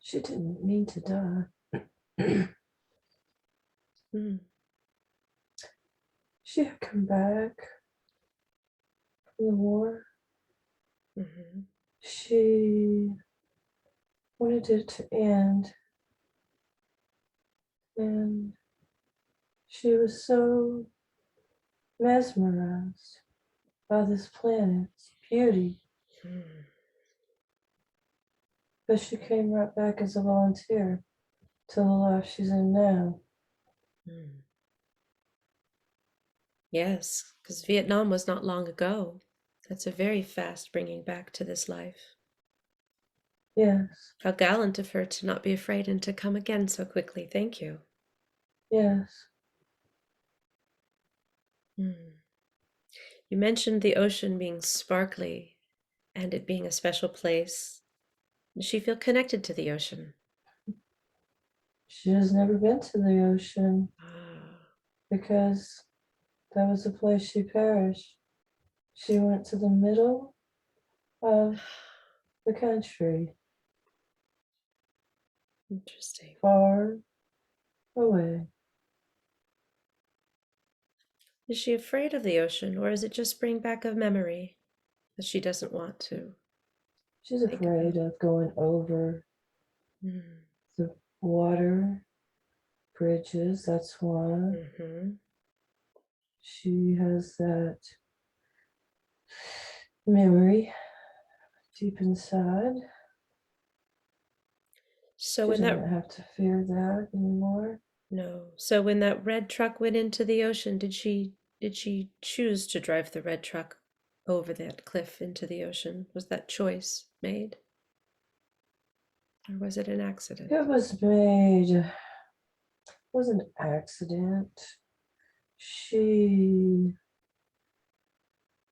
She didn't mean to die. Mm. She had come back from the war. Mm-hmm. She wanted it to end. And she was so mesmerized by this planet's beauty. Mm. But she came right back as a volunteer to the life she's in now. Mm. Yes, because Vietnam was not long ago. That's a very fast bringing back to this life. Yes, How gallant of her to not be afraid and to come again so quickly. Thank you. yes. Hmm. You mentioned the ocean being sparkly and it being a special place. Does she feel connected to the ocean? She has never been to the ocean Ah, because that was the place she perished. She went to the middle of the country, interesting. far away. Is she afraid of the ocean, or is it just bring back a memory that she doesn't want to She's think about? afraid of going over Mm. the water bridges. That's why Mm-hmm. she has that memory deep inside. So She when that doesn't have to fear that anymore. no, so when that red truck went into the ocean, did she choose to drive the red truck over that cliff into the ocean? Was that choice made, or was it an accident? It was made, it was an accident. She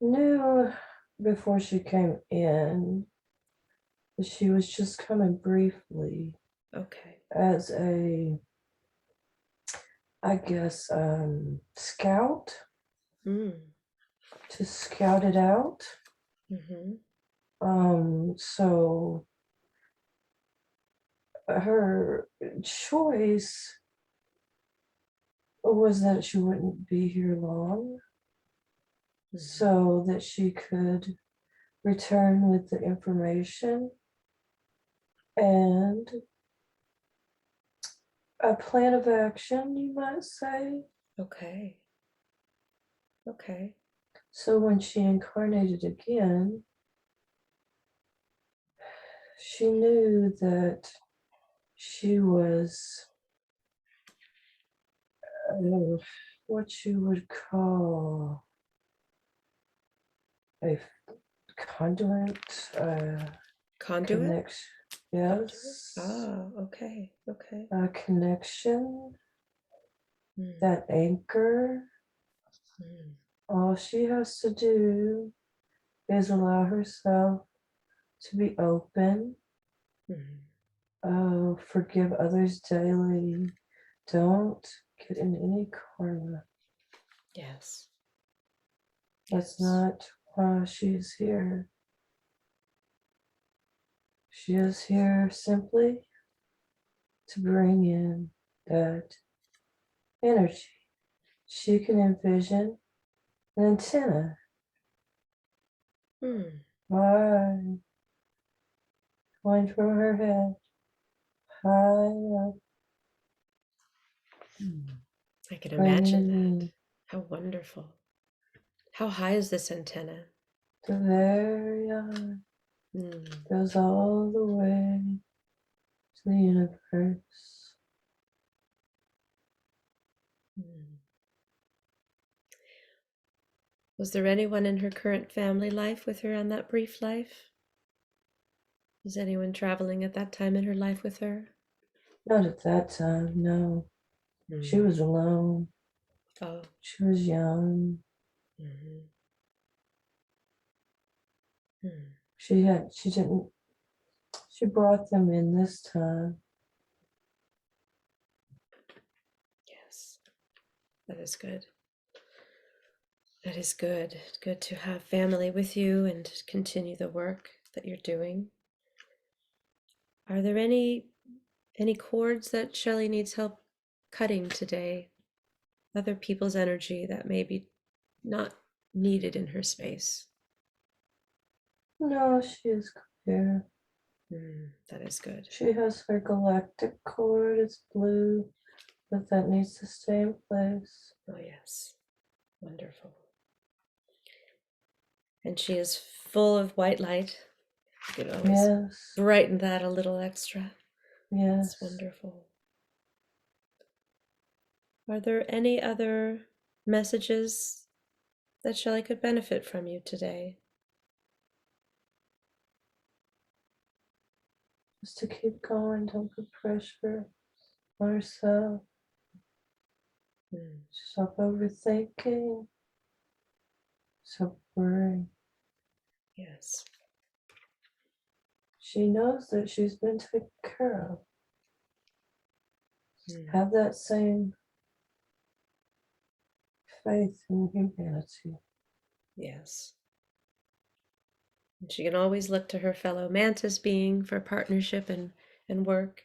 knew before she came in that she was just coming briefly Okay. as a, I guess, scout Mm. to scout it out. Mm-hmm. So her choice was that she wouldn't be here long Mm-hmm. so that she could return with the information and a plan of action, you might say. Okay. Okay. So when she incarnated again, she knew that she was what you would call a conduit, Conduit? connection. Conduit? Yes, Ah, okay. Okay. a connection, Mm. that anchor. Mm. All she has to do is allow herself to be open. Mm. Oh, forgive others daily. Don't get in any karma. Yes. That's Yes. not why she is here. She is here simply to bring in that energy. She can envision an antenna Mm. high, going from her head, high up, I can imagine bringing that. me How wonderful. How high is this antenna? the very eye, Mm. goes all the way to the universe. Mm. Was there anyone in her current family life with her on that brief life? Was anyone traveling at that time in her life with her? Not at that time, no. She Mm. was alone. Oh. She was young. Mm-hmm. Mm. She didn't, she brought them in this time. Yes, that is good. That is good. It's good to have family with you and to continue the work that you're doing. Are there any cords that Shelly needs help cutting today? Other people's energy that may be not needed in her space. No, she is clear. That is good. She has her galactic cord. It's blue, but that needs to stay in place. Oh, yes. Wonderful. And she is full of white light. You could always Yes, brighten that a little extra. It's yes. wonderful. Are there any other messages that Shelly could benefit from you today? Just to keep going, don't put pressure on herself. Stop overthinking. Stop worrying. Yes. She knows that she's been taken care of. Mm. Have that same faith in humanity. Yes. And she can always look to her fellow Mantis being for partnership and work.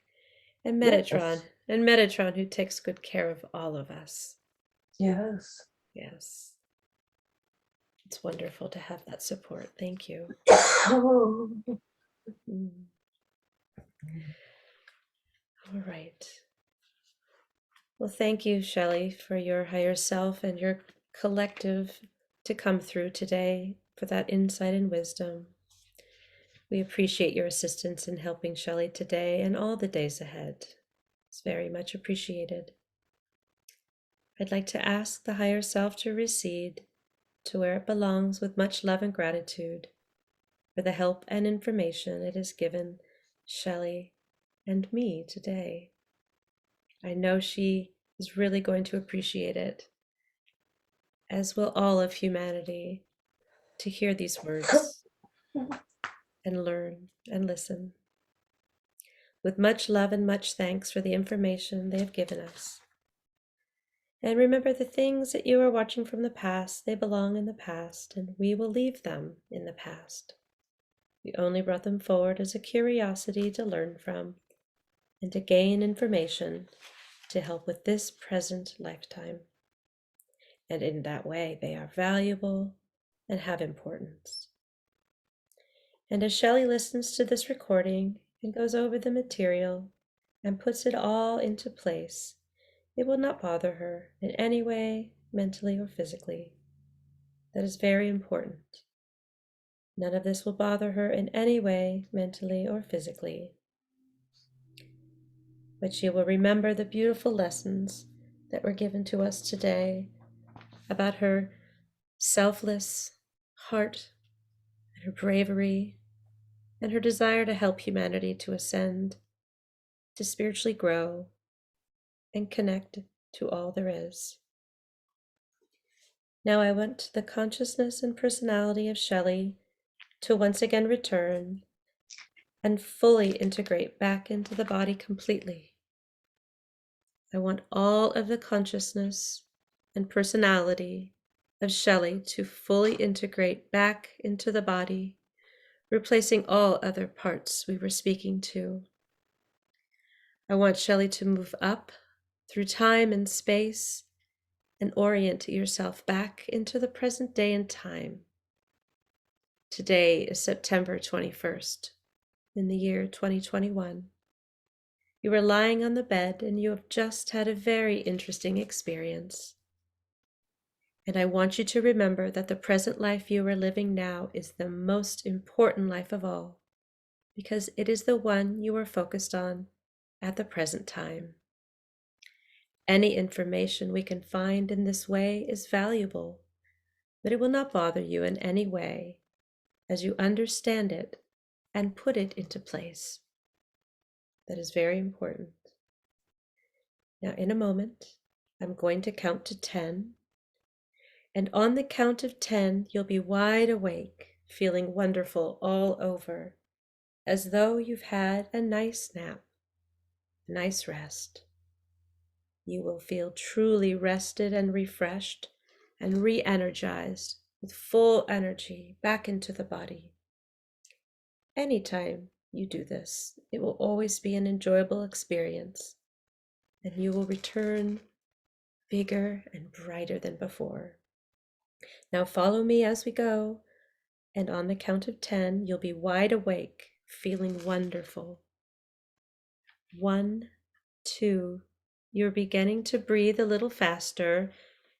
And Metatron. Yes. And Metatron, who takes good care of all of us. Yes. Yes. It's wonderful to have that support. Thank you. Oh. Mm. All right. Well, thank you, Shelly, for your higher self and your collective to come through today, for that insight and wisdom. We appreciate your assistance in helping Shelly today and all the days ahead. It's very much appreciated. I'd like to ask the higher self to recede to where it belongs with much love and gratitude for the help and information it has given Shelly and me today. I know she is really going to appreciate it, as will all of humanity, to hear these words and learn and listen. With much love and much thanks for the information they have given us. And remember, the things that you are watching from the past, they belong in the past, and we will leave them in the past. We only brought them forward as a curiosity to learn from and to gain information to help with this present lifetime. And in that way, they are valuable and have importance. And as Shelly listens to this recording and goes over the material and puts it all into place, it will not bother her in any way, mentally or physically. That is very important. None of this will bother her in any way, mentally or physically. But she will remember the beautiful lessons that were given to us today about her selfless heart, and her bravery, and her desire to help humanity to ascend, to spiritually grow, and connect to all there is. Now I want the consciousness and personality of Shelly to once again return and fully integrate back into the body completely. I want all of the consciousness and personality of Shelly to fully integrate back into the body, replacing all other parts we were speaking to. I want Shelly to move up through time and space and orient yourself back into the present day and time. Today is September 21st in the year 2021. You are lying on the bed and you have just had a very interesting experience. And I want you to remember that the present life you are living now is the most important life of all, because it is the one you are focused on at the present time. Any information we can find in this way is valuable, but it will not bother you in any way as you understand it and put it into place. That is very important. Now, in a moment, I'm going to count to 10. And on the count of 10, you'll be wide awake, feeling wonderful all over, as though you've had a nice nap, a nice rest. You will feel truly rested and refreshed and re-energized with full energy back into the body. Anytime you do this, it will always be an enjoyable experience, and you will return bigger and brighter than before. Now follow me as we go, and on the count of 10, you'll be wide awake, feeling wonderful. 1, 2, you're beginning to breathe a little faster.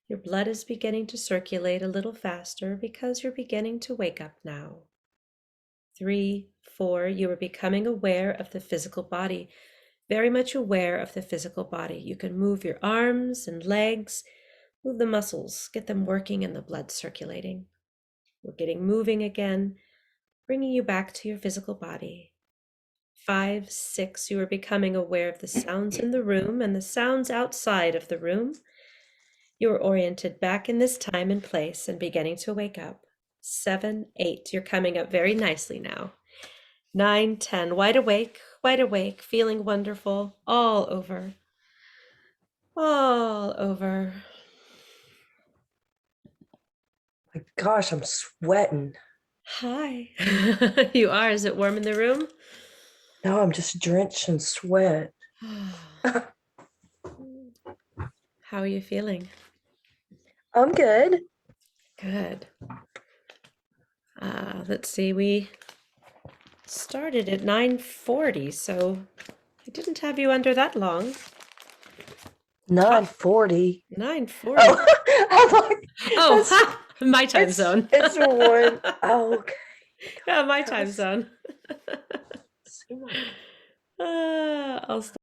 Your blood is beginning to circulate a little faster because you're beginning to wake up now. 3, 4, you are becoming aware of the physical body, very much aware of the physical body. You can move your arms and legs, Move the muscles, get them working and the blood circulating. We're getting moving again, bringing you back to your physical body. 5, 6, you are becoming aware of the sounds in the room and the sounds outside of the room. You are oriented back in this time and place and beginning to wake up. 7, 8, you're coming up very nicely now. 9, 10, wide awake, feeling wonderful, all over. All over. My gosh, I'm sweating. Hi. You are. Is it warm in the room? No, I'm just drenched in sweat. How are you feeling? I'm good. Good. Let's see, we started at 9:40, so I didn't have you under that long. 9:40. 9:40. Oh, I'm like, Oh, ha! My time zone. It's one. Oh, okay. Yeah, my time zone. Seem like I'll stop.